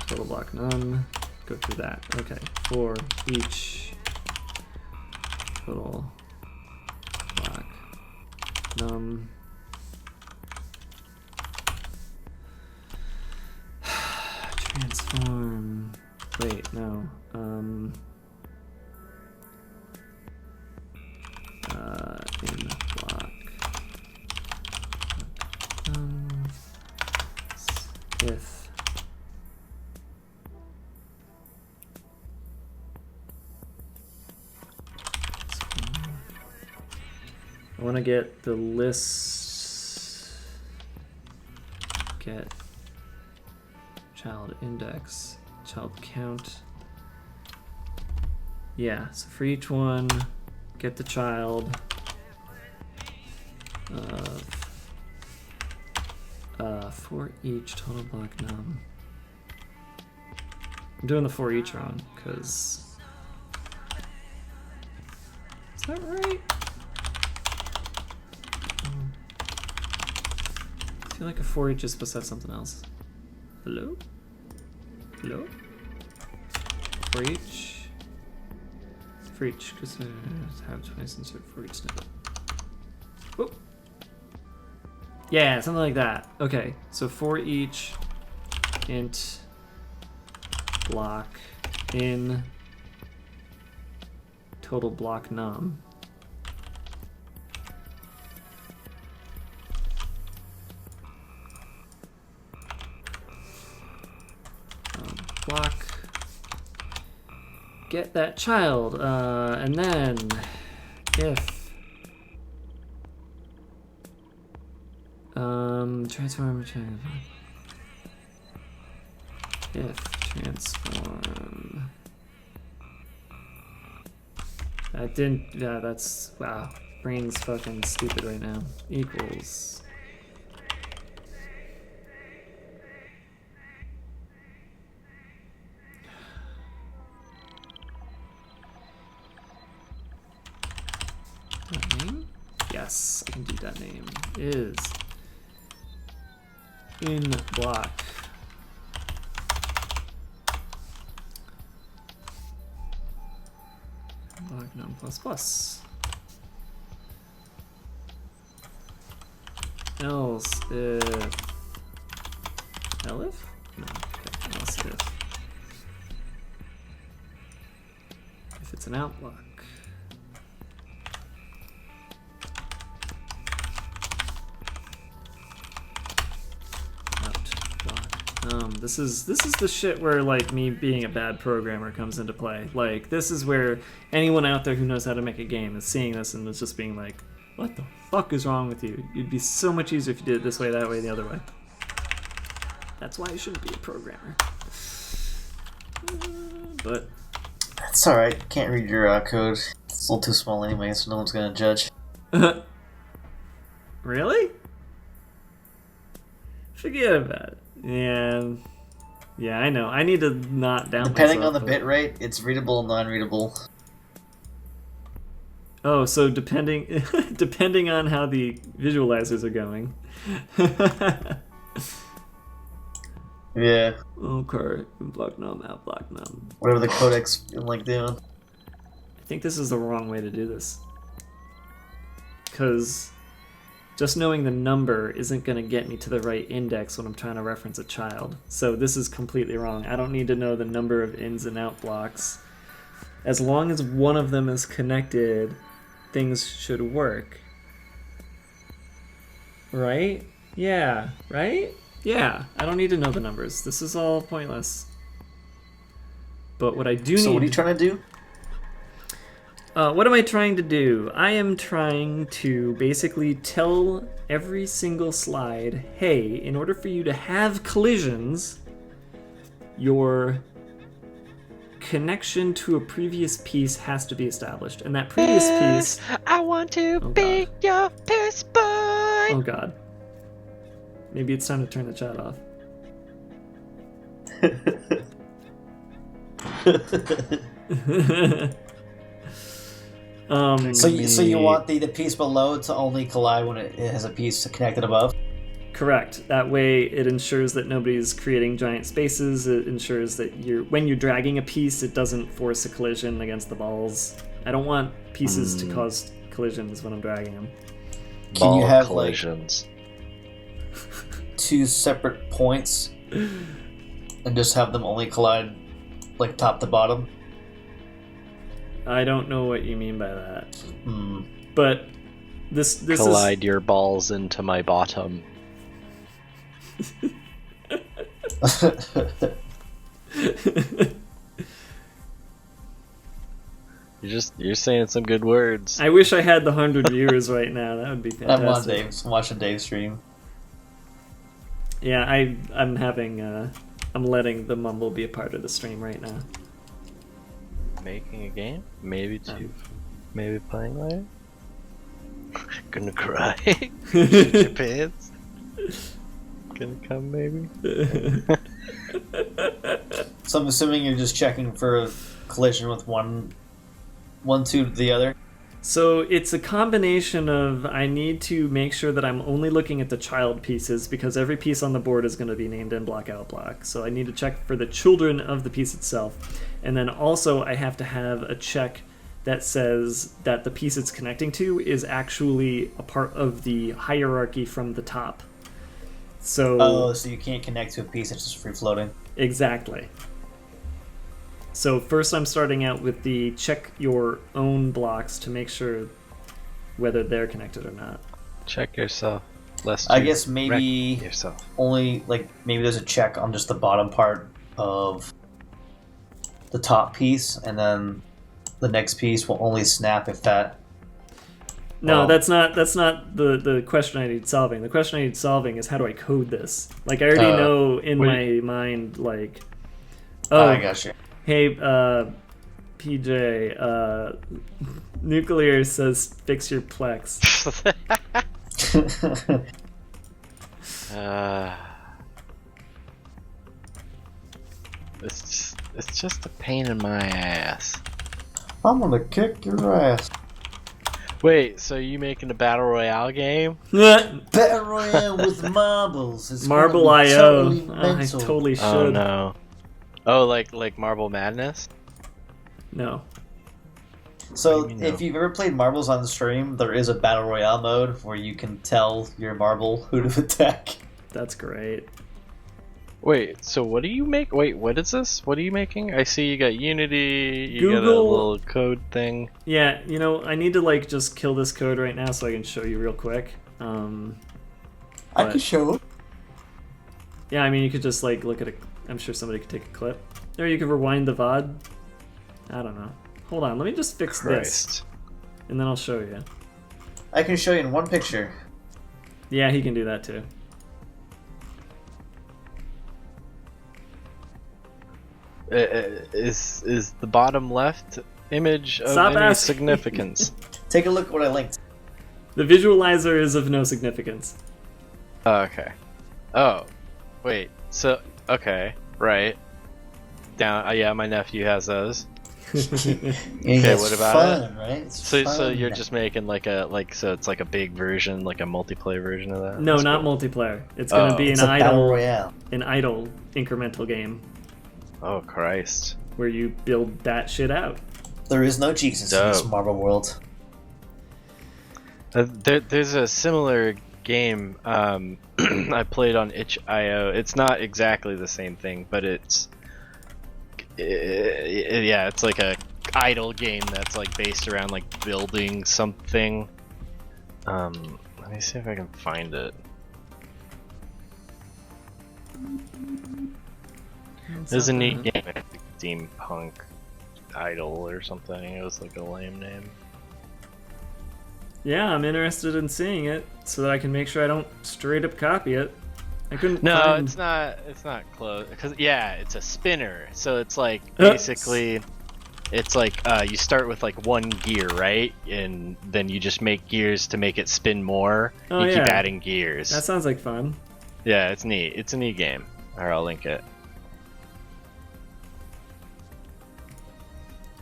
Total block num. Go through that. Okay. For each total block num. Transform. Wait, no. In block. If I want to get the list, get child index, child count. Yeah, so for each one, get the child. For each total block num. I'm doing the for each wrong, because is that right? I feel like a for each is supposed to have something else. Hello? Hello? For each? For each, because I have twice insert for each snippet. Oh! Yeah, something like that. Okay, so for each int block in total block num. Block, get that child, and then if transform if transform, that didn't, yeah, that's, wow, brain's fucking stupid right now, equals that name? Yes, I can do that name. Is in block block num plus plus. Else if elif? No. Okay. Else if it's an out block. This is the shit where like me being a bad programmer comes into play. Like this is where anyone out there who knows how to make a game is seeing this and is just being like, what the fuck is wrong with you? It'd be so much easier if you did it this way, that way, the other way. That's why you shouldn't be a programmer. But
That's alright. Can't read your code. It's a little too small anyway, so no one's gonna judge.
really? Forget about it. Yeah, I know. I need to not down.
Depending
myself,
on the
but-
bit rate, it's readable and non-readable.
Oh, so depending depending on how the visualizers are going.
Yeah.
Okay, block num, out block num.
Whatever the codecs like doing.
I think this is the wrong way to do this. Because just knowing the number isn't going to get me to the right index when I'm trying to reference a child. So this is completely wrong. I don't need to know the number of ins and out blocks. As long as one of them is connected, things should work. Right? Yeah, right? Yeah, I don't need to know the numbers. This is all pointless. But what I do need...
So what are you trying to do?
What am I trying to do? I am trying to basically tell every single slide, hey, in order for you to have collisions, your connection to a previous piece has to be established. And that previous piece...
I want to
Oh,
be your piss boy.
Oh god. Maybe it's time to turn the chat off.
So you want the piece below to only collide when it has a piece connected above?
Correct. That way it ensures that nobody's creating giant spaces. It ensures that when you're dragging a piece, it doesn't force a collision against the balls. I don't want pieces to cause collisions when I'm dragging them.
Can you have
collisions?
like 2 separate points and just have them only collide like top to bottom?
I don't know what you mean by that.
Hmm.
But this
Collide your balls into my bottom. You're saying some good words.
I wish I had the 100 viewers right now. That would be
I'm on
fantastic.
Dave's. I'm watching Dave's stream.
Yeah, I'm having I'm letting the mumble be a part of the stream right now.
Making a game? Maybe 2. Maybe playing later? Gonna cry. Shit your pants. Gonna come maybe?
So I'm assuming you're just checking for a collision with one tube to the other.
So it's a combination of I need to make sure that I'm only looking at the child pieces because every piece on the board is going to be named in block out block. So I need to check for the children of the piece itself. And then also I have to have a check that says that the piece it's connecting to is actually a part of the hierarchy from the top. So
Oh, so you can't connect to a piece that's just free floating.
exactly. So first I'm starting out with the check your own blocks to make sure whether they're connected or not.
Check yourself. Lest
I
you
guess maybe
wreck yourself.
only like maybe there's a check on just the bottom part of the top piece, and then the next piece will only snap if that.
No,
Oh.
that's not the question I need solving. The question I need solving is how do I code this? Like I already know in
wait.
my mind like
I got you.
hey PJ Nuclear says fix your plex.
It's just a pain in my ass.
I'm gonna kick your ass.
Wait, so you making a battle royale game?
Battle Royale with marbles. It's gonna
Marble
be
IO.
totally
I
mental.
totally should.
Oh no. Oh, like Marble Madness?
No.
So,
What do you mean,
if you've ever played marbles on the stream, there is a battle royale mode where you can tell your marble who to attack.
That's great.
Wait, so what do you make? Wait, what is this? What are you making? I see you got Unity, you got a
Google-
little code thing.
Yeah, you know, I need to like just kill this code right now so I can show you real quick.
I
But-
can show it.
Yeah, I mean, you could just like look at a. I'm sure somebody could take a clip, or you could rewind the VOD. I don't know. Hold on, let me just fix this,
Christ.
and then I'll show you.
I can show you in one picture.
Yeah, he can do that too.
Is the bottom left image of
Stop
any
asking.
significance?
Take a look at what I linked.
The visualizer is of no significance.
Oh, okay. Oh, wait. So, okay, right. Down. Yeah, my nephew has those.
Okay,
what about
fun, right? It's
So
fun.
you're just making like a so it's like a big version, like a multiplayer version of that.
No,
That's
not
cool.
multiplayer. It's gonna
Oh.
be
It's
an
a battle
idle,
royale.
incremental game
Oh Christ.
where you build that shit out.
There is no Jesus in this
Dope.
Marvel world.
There's a similar game I played on itch.io. It's not exactly the same thing, but it's yeah, it's like a idle game that's like based around like building something. Let me see if I can find it. There's a neat game, I think, Steampunk Idol or something. It was like a lame name.
Yeah, I'm interested in seeing it so that I can make sure I don't straight up copy it. I couldn't.
No,
find...
it's not. It's not close. Cause yeah, it's a spinner. So it's like basically, it's like you start with like one gear, right? And then you just make gears to make it spin more.
Oh,
you keep
yeah.
adding gears.
That sounds like fun.
Yeah, it's neat. It's a neat game. Or I'll link it.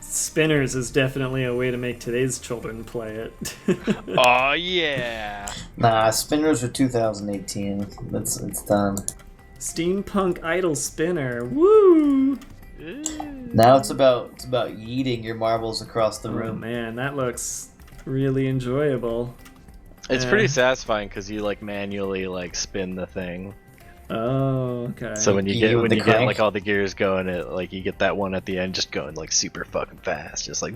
Spinners is definitely a way to make today's children play it.
Oh yeah.
Nah, Spinners are 2018. It's done.
Steampunk Idle Spinner. Woo!
Now it's about yeeting your marbles across the
Oh
room.
man, that looks really enjoyable.
It's
Yeah.
pretty satisfying because you like manually like spin the thing.
Oh, okay.
So when you
You
get
with the
get
crank?
like all the gears going, it like you get that one at the end just going like super fucking fast, just like.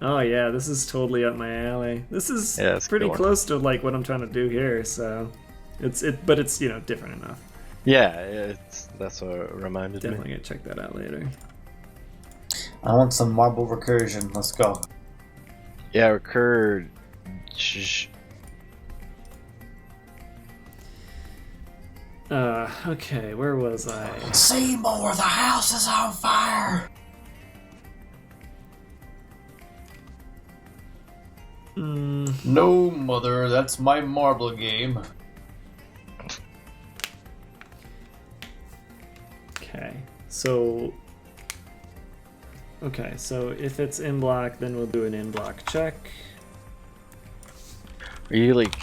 Oh yeah, this is totally up my alley. This is
Yeah, it's a
pretty
good one.
close to like what I'm trying to do here. So but it's different enough.
Yeah, that's what it reminded me.
Definitely gonna check that out later.
I want some marble recursion. Let's go.
Yeah, recurred.
Okay, where was I?
Seymour, the house is on fire. No, mother, that's my marble game.
Okay, so if it's in block, then we'll do an in block check.
Are you like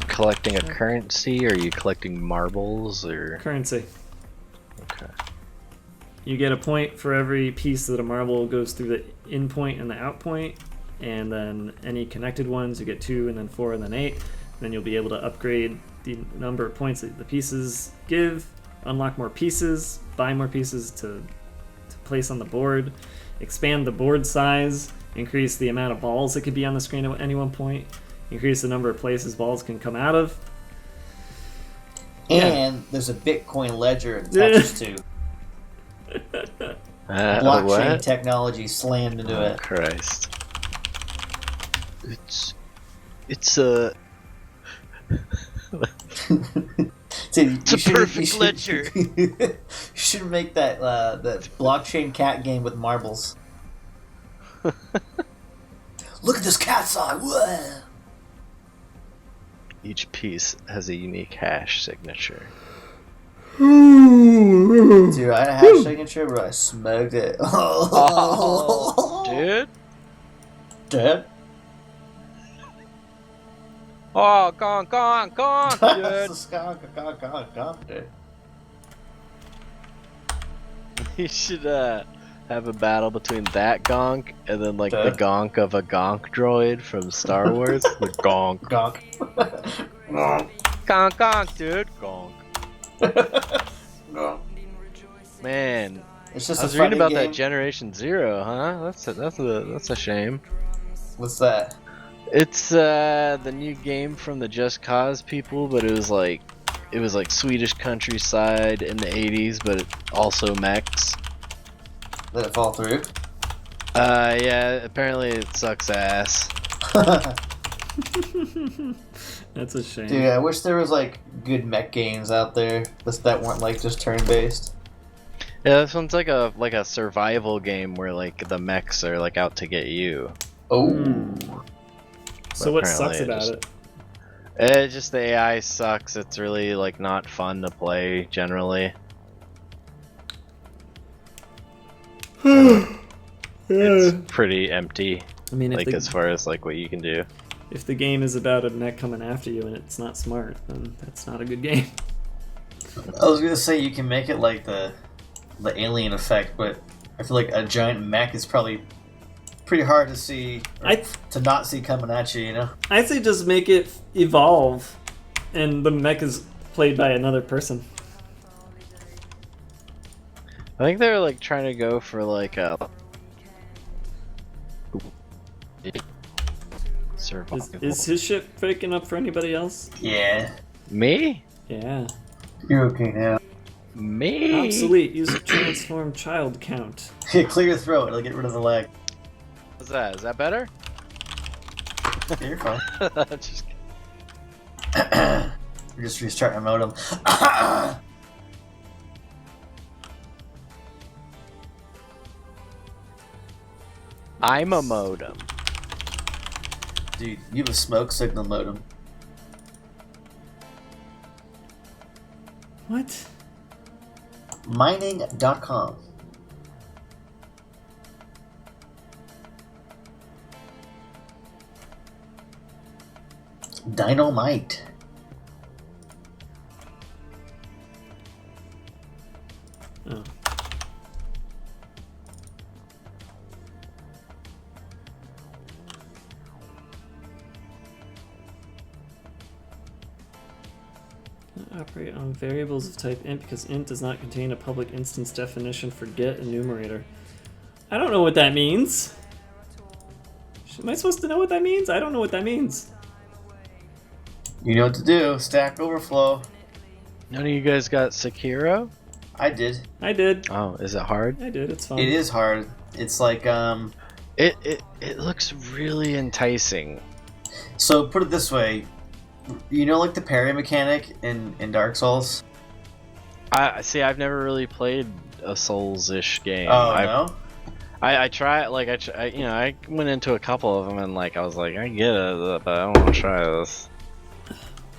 collecting a currency, or are you collecting marbles, or?
Currency.
Okay.
You get a point for every piece that a marble goes through the in point and the out point, and then any connected ones you get 2, and then 4, and then 8. Then you'll be able to upgrade the number of points that the pieces give, unlock more pieces, buy more pieces to place on the board, expand the board size, increase the amount of balls that could be on the screen at any one point, increase the number of places balls can come out of.
And there's a Bitcoin ledger it attaches to. Blockchain
What?
technology slammed into
Oh,
it.
Christ. It's a.
Dude,
It's a perfect ledger.
You should make that that blockchain cat game with marbles. Look at this cat's eye. Whoa.
Each piece has a unique hash signature.
Dude, I had a hash signature, but I smoked it.
Dude.
Dad?
Oh, gone, dude.
Dude.
You should have a battle between that Gonk and then like
Okay.
the Gonk of a Gonk droid from Star Wars. The Gonk.
Gonk.
Gonk, Gonk, dude. Gonk.
Gonk.
Man,
It's just
I was
a funny
reading about
game.
that Generation Zero, huh? That's a shame.
What's that?
It's the new game from the Just Cause people, but it was like Swedish countryside in the 80s, but also mechs.
Did it fall through?
Yeah, apparently it sucks ass.
That's a shame.
Dude, I wish there was like good mech games out there that weren't like just turn-based.
Yeah, this one's like a survival game where like the mechs are like out to get you.
Oh.
So what
Apparently
sucks
it
about
just-
it?
Just the AI sucks. It's really like not fun to play generally. It's pretty empty,
I mean, if
like
the,
as far as like what you can do.
if the game is about a mech coming after you and it's not smart, then that's not a good game.
I was gonna say you can make it like the alien effect, but I feel like a giant mech is probably pretty hard to see, or to not see coming at you, you know?
I'd say just make it evolve, and the mech is played by another person.
I think they're like trying to go for like a survival.
Is his ship breaking up for anybody else?
Yeah.
Me?
Yeah.
You're okay now.
Me?
Obsolete. Use transform child count.
Clear your throat, it'll get rid of the lag.
What's that? Is that better?
Yeah, you're fine.
Just
We're just restarting my modem.
I'm a modem.
Dude, you have a smoke signal modem.
What?
Mining.com. Dynamite.
Oh. Operate on variables of type int because int does not contain a public instance definition for get enumerator. I don't know what that means. Am I supposed to know what that means? I don't know what that means.
You know what to do. Stack Overflow.
None of you guys got Sekiro?
I did.
I did.
Oh, is it hard?
I did. It's fun.
It is hard. It's like,
It looks really enticing.
So put it this way. You know, like the parry mechanic in Dark Souls?
I've never really played a Souls-ish game.
Oh, no?
I try I went into a couple of them and like I was like I get it, but I don't want to try this.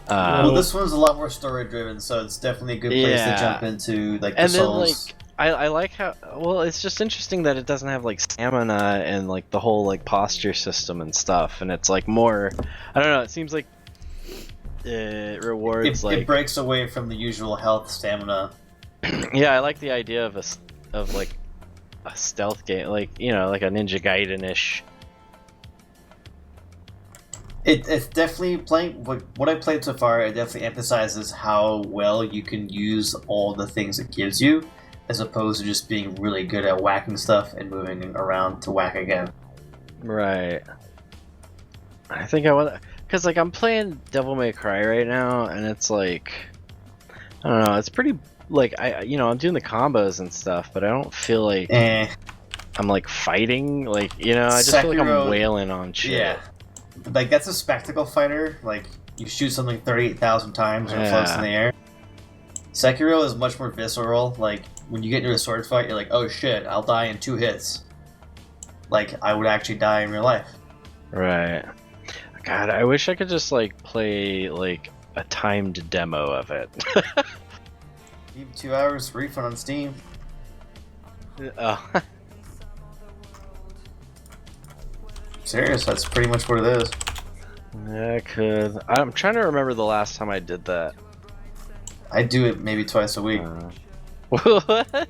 Well, this one's a lot more story driven, so it's definitely a good place
Yeah.
to jump into, like, the
And then
Souls.
like I like how it's just interesting that it doesn't have like stamina and like the whole like posture system and stuff, and it's like more I don't know. It seems like it rewards
It breaks away from the usual health, stamina.
yeah. I like the idea of like a stealth game, like like a Ninja Gaiden-ish.
It's definitely playing. What I played so far, it definitely emphasizes how well you can use all the things it gives you, as opposed to just being really good at whacking stuff and moving around to whack again.
Right. I think I want because like I'm playing Devil May Cry right now, and it's like I don't know. It's pretty like I'm doing the combos and stuff, but I don't feel like I'm like fighting. Like I just feel like
Sekiro-
I'm wailing on shit.
Yeah, like that's a spectacle fighter. Like you shoot something 38,000 times and it floats in the air. Sekiro is much more visceral. Like when you get into a sword fight, you're like, oh shit, I'll die in 2 hits. Like I would actually die in real life.
Right. God, I wish I could just like play like a timed demo of it.
Give 2 hours refund on Steam.
Oh.
Serious, that's pretty much what it is.
I could. I'm trying to remember the last time I did that.
I do it maybe twice a week.
What?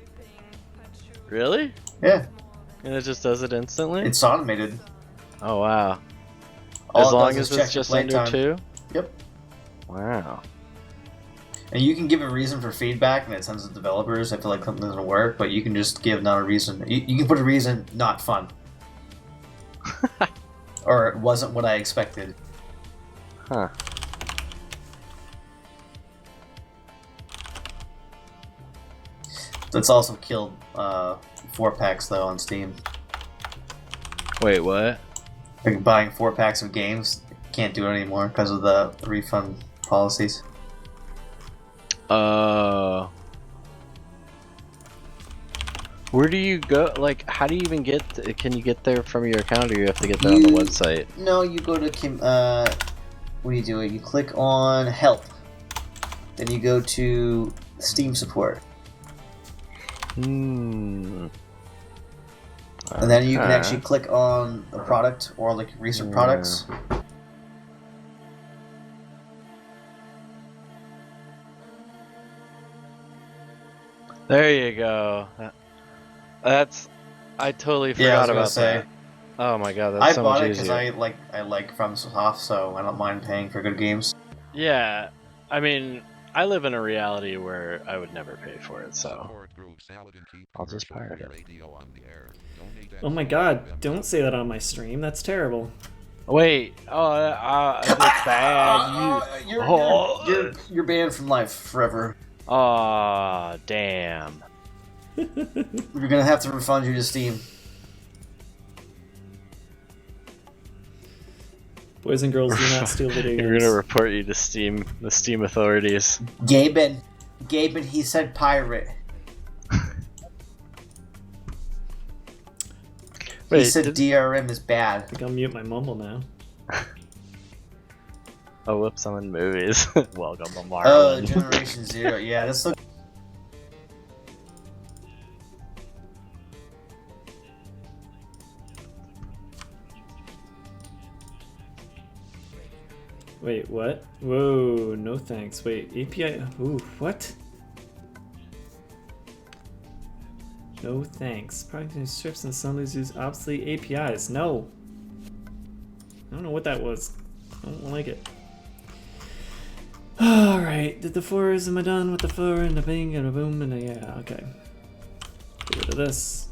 Really?
Yeah,
And it just does it instantly?
it's automated.
Oh, wow.
All
As
it
long
does
as
is
it's
check your
just under
playtime.
2?
Yep.
Wow.
And you can give a reason for feedback, and it sends to developers if like something doesn't work. But you can just give not a reason. You can put a reason, not fun, or it wasn't what I expected.
Huh.
It's also killed 4-packs though on Steam.
Wait, what?
Like buying 4-packs of games, can't do it anymore because of the refund policies.
Where do you go? Like, how do you even get? Can you get there from your account, or you have to get there on the
You-
website?
No, you go to what do you do? You click on Help, then you go to Steam Support,
Hmm.
and then you can
Okay.
actually click on the product or like recent products.
There you go. That's. I totally
Yeah, I was
forgot
gonna
about
say.
that. Oh my god, that's
I
so
bought
much
it because
easier.
I like FromSoft, so I don't mind paying for good games.
Yeah, I mean, I live in a reality where I would never pay for it, so
Support through Salad and keep
I'll just
commercial-free
pirate it.
radio on the air. Donate at
Oh my god, don't say that on my stream. That's terrible.
wait. Oh, it's bad.
You're banned from life forever.
Oh, damn.
We're gonna have to refund you to Steam.
Boys and girls, do not steal video
You're
games.
gonna report you to the Steam authorities.
Gaben, he said pirate. He
Wait,
said DRM is
I
bad.
think I'll mute my mumble now.
oh, whoops, I'm in movies. Welcome to
Oh,
Marlin.
Generation Zero. Yeah, this looks.
Wait, what? Whoa, no thanks. Wait, API. Ooh, what? No thanks. Product strips and assemblies use obsolete APIs. No. I don't know what that was. I don't like it. Alright, did the fours, am I done with the four and the bing and a boom and a yeah, okay. Get rid of this.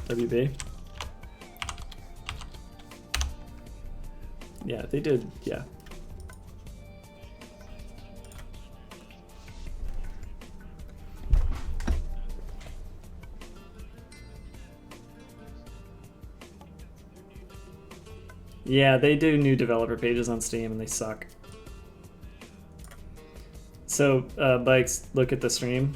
WB. Yeah, they did, yeah. Yeah, they do new developer pages on Steam and they suck. So, Bikes, look at the stream.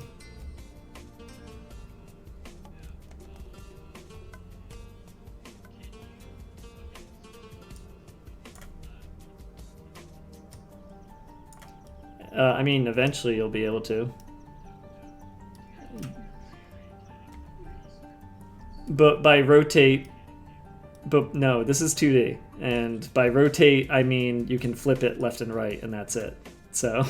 I mean, eventually you'll be able to. But by rotate... But no, this is 2D. And by rotate, I mean you can flip it left and right, and that's it. So...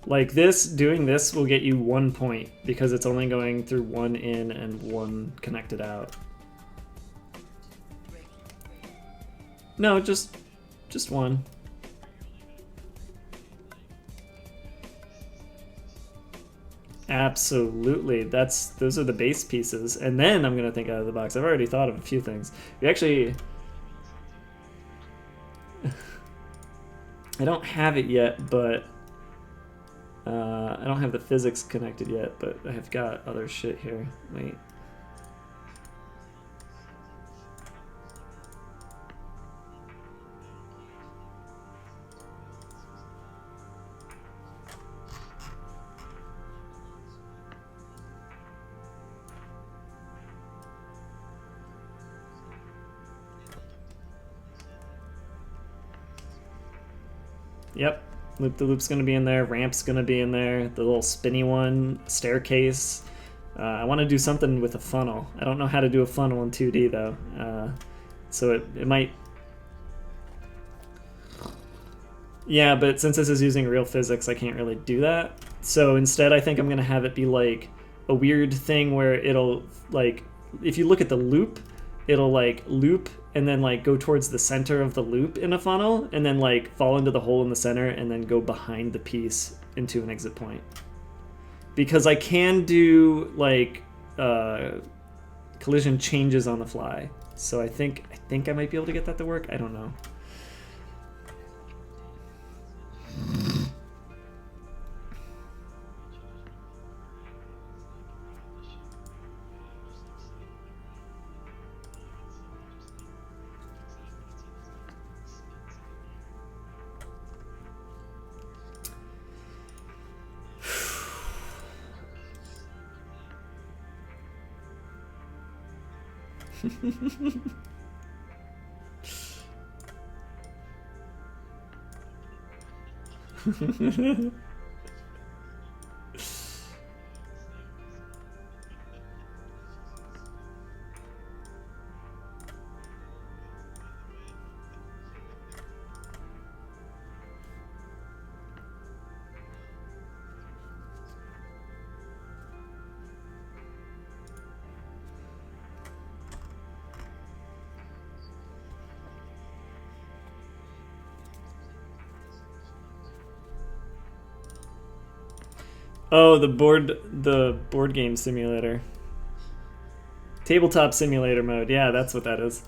Like this, doing this will get you 1 point because it's only going through one in and one connected out. No, just one. Absolutely, those are the base pieces, and then I'm gonna think out of the box. I've already thought of a few things. We actually, I don't have it yet, but I don't have the physics connected yet, but I have got other shit here. Wait. Yep, loop the loop's gonna be in there. Ramp's gonna be in there. The little spinny one, staircase. I want to do something with a funnel. I don't know how to do a funnel in 2D though, so it might. Yeah, but since this is using real physics, I can't really do that. So instead, I think I'm gonna have it be like a weird thing where it'll like, if you look at the loop, it'll like loop and then like go towards the center of the loop in a funnel and then like fall into the hole in the center and then go behind the piece into an exit point. Because I can do like collision changes on the fly. So I think I might be able to get that to work. I don't know. Oh, the board game simulator. Tabletop simulator mode. Yeah, that's what that is.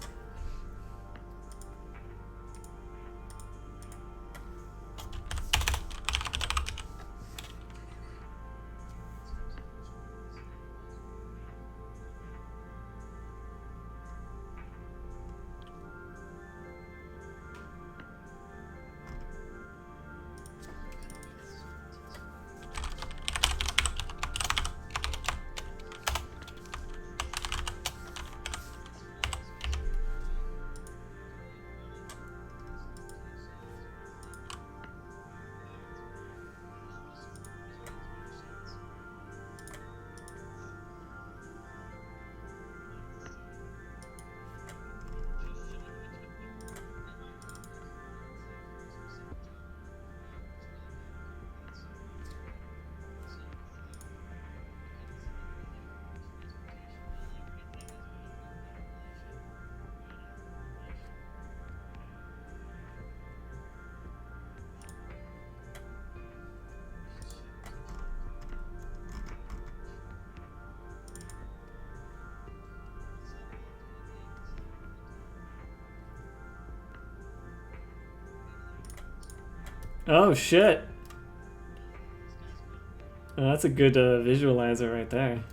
Oh shit. Oh, that's a good visualizer right there.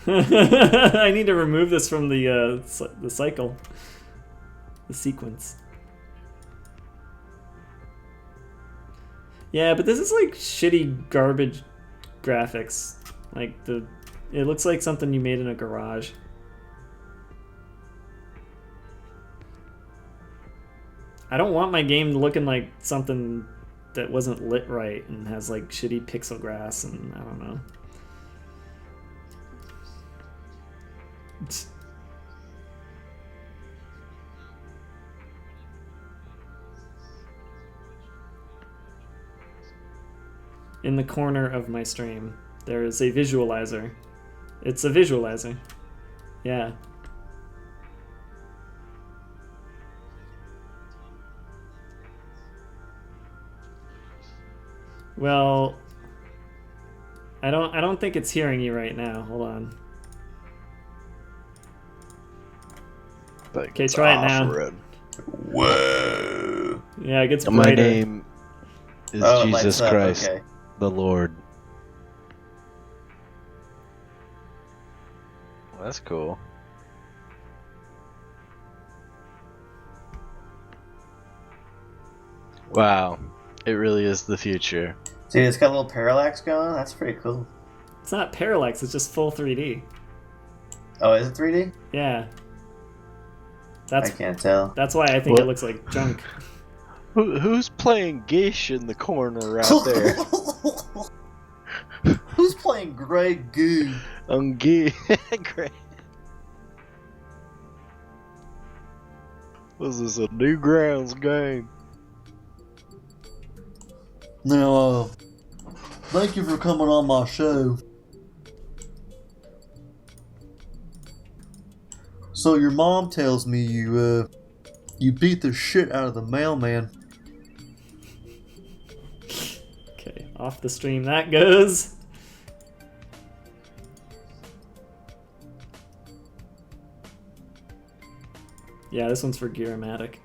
I need to remove this from the cycle, the sequence. Yeah, but this is like shitty garbage graphics. Like it looks like something you made in a garage. I don't want my game looking like something that wasn't lit right and has like shitty pixel grass and I don't know. In the corner of my stream, there is a visualizer. It's a visualizer. Yeah. Well, I don't think it's hearing you right now. Hold on. Okay, try it now.
Whoa.
Yeah, it gets
My
brighter.
name
is
Oh, it
Jesus
lights up,
Christ,
okay.
the Lord. Well, that's cool. Wow, it really is the future.
See, it's got a little parallax going. That's pretty cool.
It's not parallax, it's just full 3D.
Oh, is it 3D?
Yeah.
I
That's
can't tell.
that's why I think
What?
it looks like junk.
Who's playing Gish in the corner right there?
Who's playing Grey Goo?
Great. Was this a Newgrounds game?
Now, thank you for coming on my show. So your mom tells me you beat the shit out of the mailman.
Okay, off the stream that goes. Yeah, this one's for Gearmatic.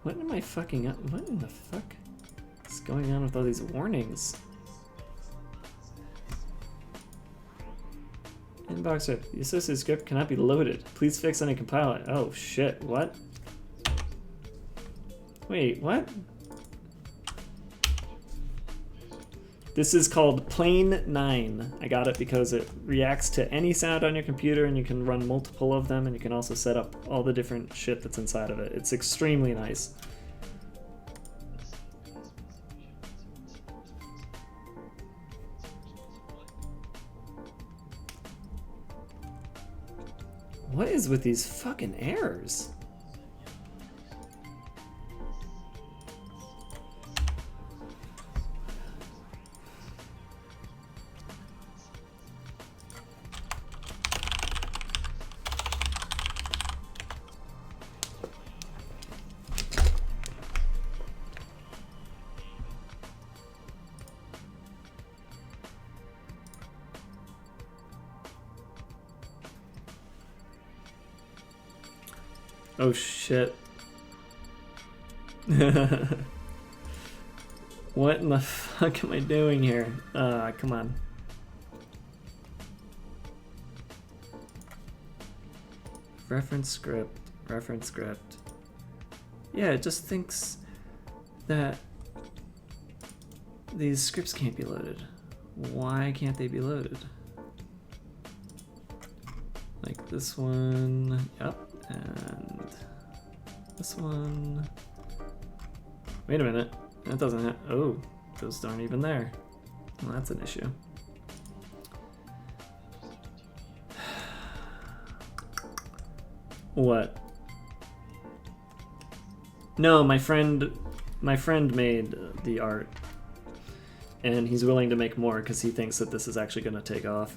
What am I fucking up? What in the fuck is going on with all these warnings? Inbox rip. The associated script cannot be loaded. Please fix any compile it. Oh shit, what? Wait, what? This is called Plane 9. I got it because it reacts to any sound on your computer and you can run multiple of them and you can also set up all the different shit that's inside of it. It's extremely nice. What is with these fucking errors? Oh shit. What in the fuck am I doing here? Come on. Reference script, reference script. Yeah, it just thinks that these scripts can't be loaded. Why can't they be loaded? Like this one, yep. And this one. Wait a minute. That doesn't have. Oh, those aren't even there. Well, that's an issue. What? No, my friend made the art, and he's willing to make more because he thinks that this is actually going to take off.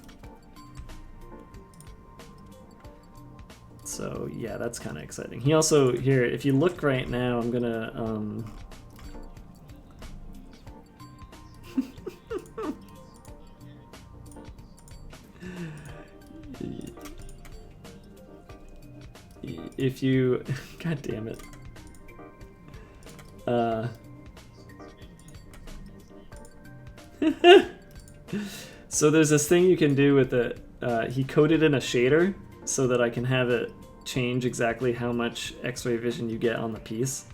So yeah, that's kind of exciting. He also, here, if you look right now, I'm gonna if you, god damn it. So there's this thing you can do with it. He coded in a shader so that I can have it change exactly how much X-ray vision you get on the piece.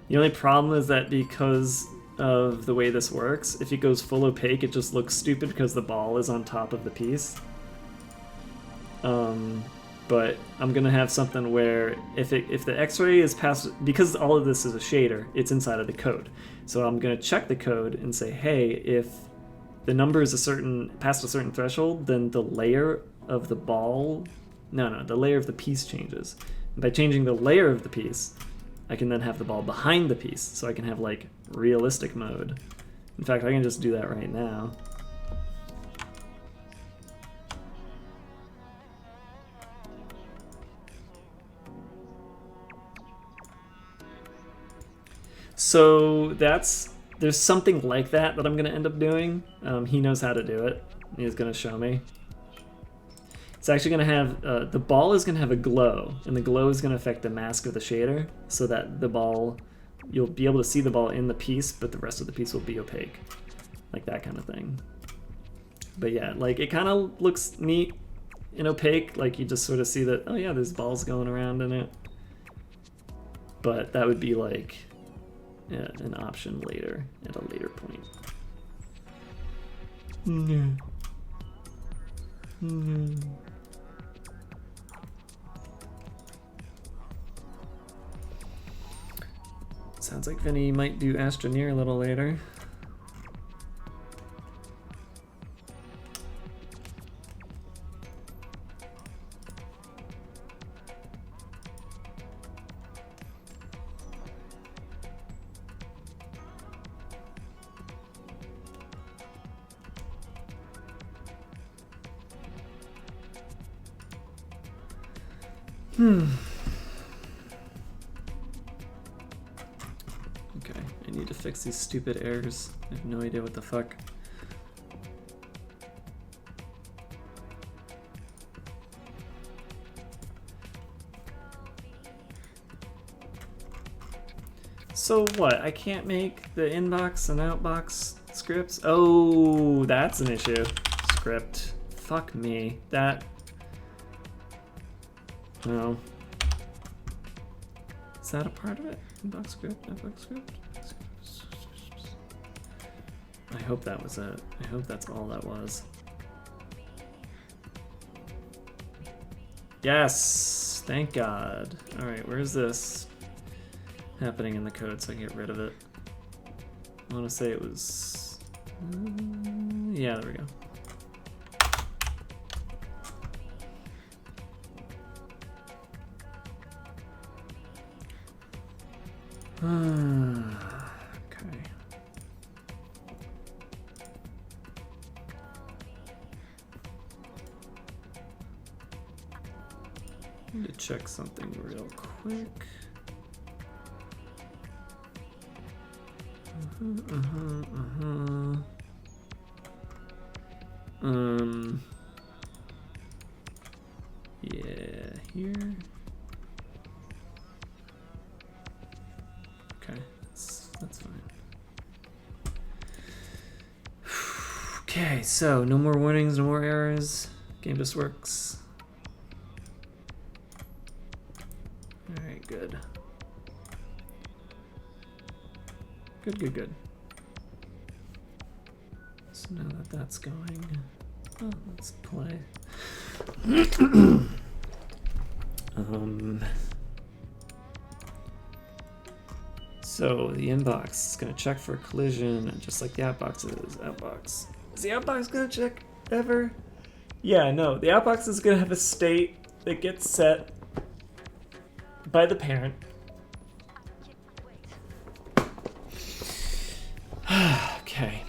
The only problem is that because of the way this works, if it goes full opaque, it just looks stupid because the ball is on top of the piece. But I'm gonna have something where if the X-ray is past, because all of this is a shader, it's inside of the code. So I'm gonna check the code and say, hey, if the number is past a certain threshold, then the layer of the ball, the layer of the piece changes. And by changing the layer of the piece, I can then have the ball behind the piece, so I can have like realistic mode. In fact, I can just do that right now. So there's something like that I'm going to end up doing. He knows how to do it. He's going to show me. It's actually going to have, the ball is going to have a glow, and the glow is going to affect the mask of the shader, so that the ball, you'll be able to see the ball in the piece, but the rest of the piece will be opaque. Like that kind of thing. But yeah, like it kind of looks neat and opaque, like you just sort of see that, oh yeah, there's balls going around in it. But that would be like an option later, at a later point. Sounds like Vinny might do Astroneer a little later. Okay, I need to fix these stupid errors. I have no idea what the fuck. So what? I can't make the inbox and outbox scripts? Oh, that's an issue. Script. Fuck me. That... No. Is that a part of it? Inbox script, outbox script? I hope that was it. I hope that's all that was. Yes! Thank God. Alright, where's this happening in the code so I can get rid of it? I want to say it was... yeah, there we go. Okay. I need to check something real quick. Yeah, here. Okay, that's fine. Okay, so no more warnings, no more errors. Game just works. Alright, good. Good. So now that that's going, let's play. So the inbox is gonna check for collision, and just like the outbox is, outbox. Is the outbox gonna check ever? Yeah, no, the outbox is gonna have a state that gets set by the parent. Okay.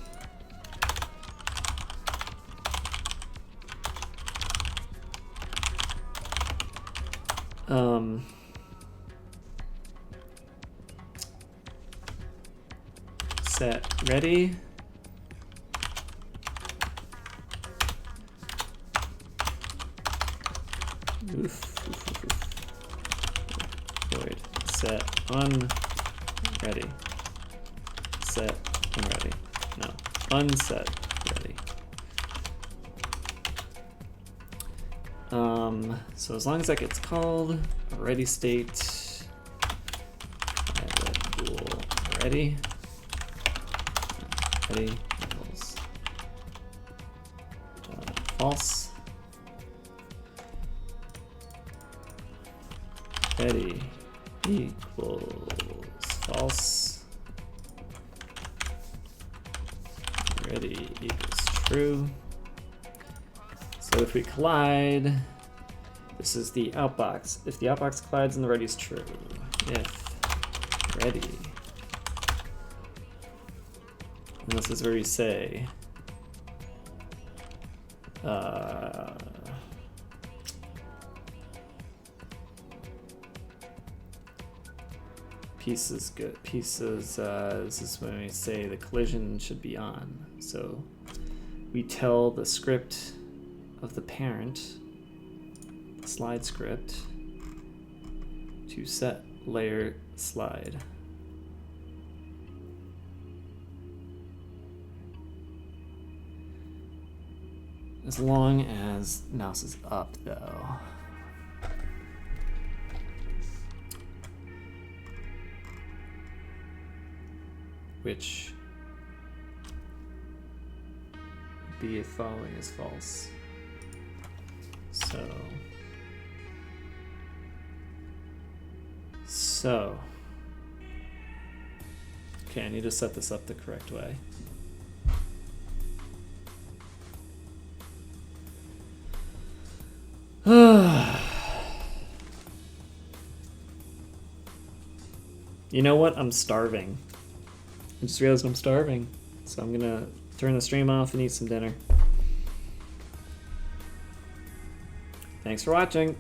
Set ready. Void set unready. Set unready. No, unset ready. So as long as that gets called, ready state, bool ready. Ready equals false. Ready equals false. Ready equals true. So if we collide, this is the outbox. If the outbox collides, then the ready is true. If ready. And this is where you say, pieces good. Pieces, this is when we say the collision should be on. So we tell the script of the parent slide script to set layer slide. As long as mouse is up, though. Which would be if following is false. So. Okay, I need to set this up the correct way. You know what? I'm starving. I just realized I'm starving. So I'm gonna turn the stream off and eat some dinner. Thanks for watching.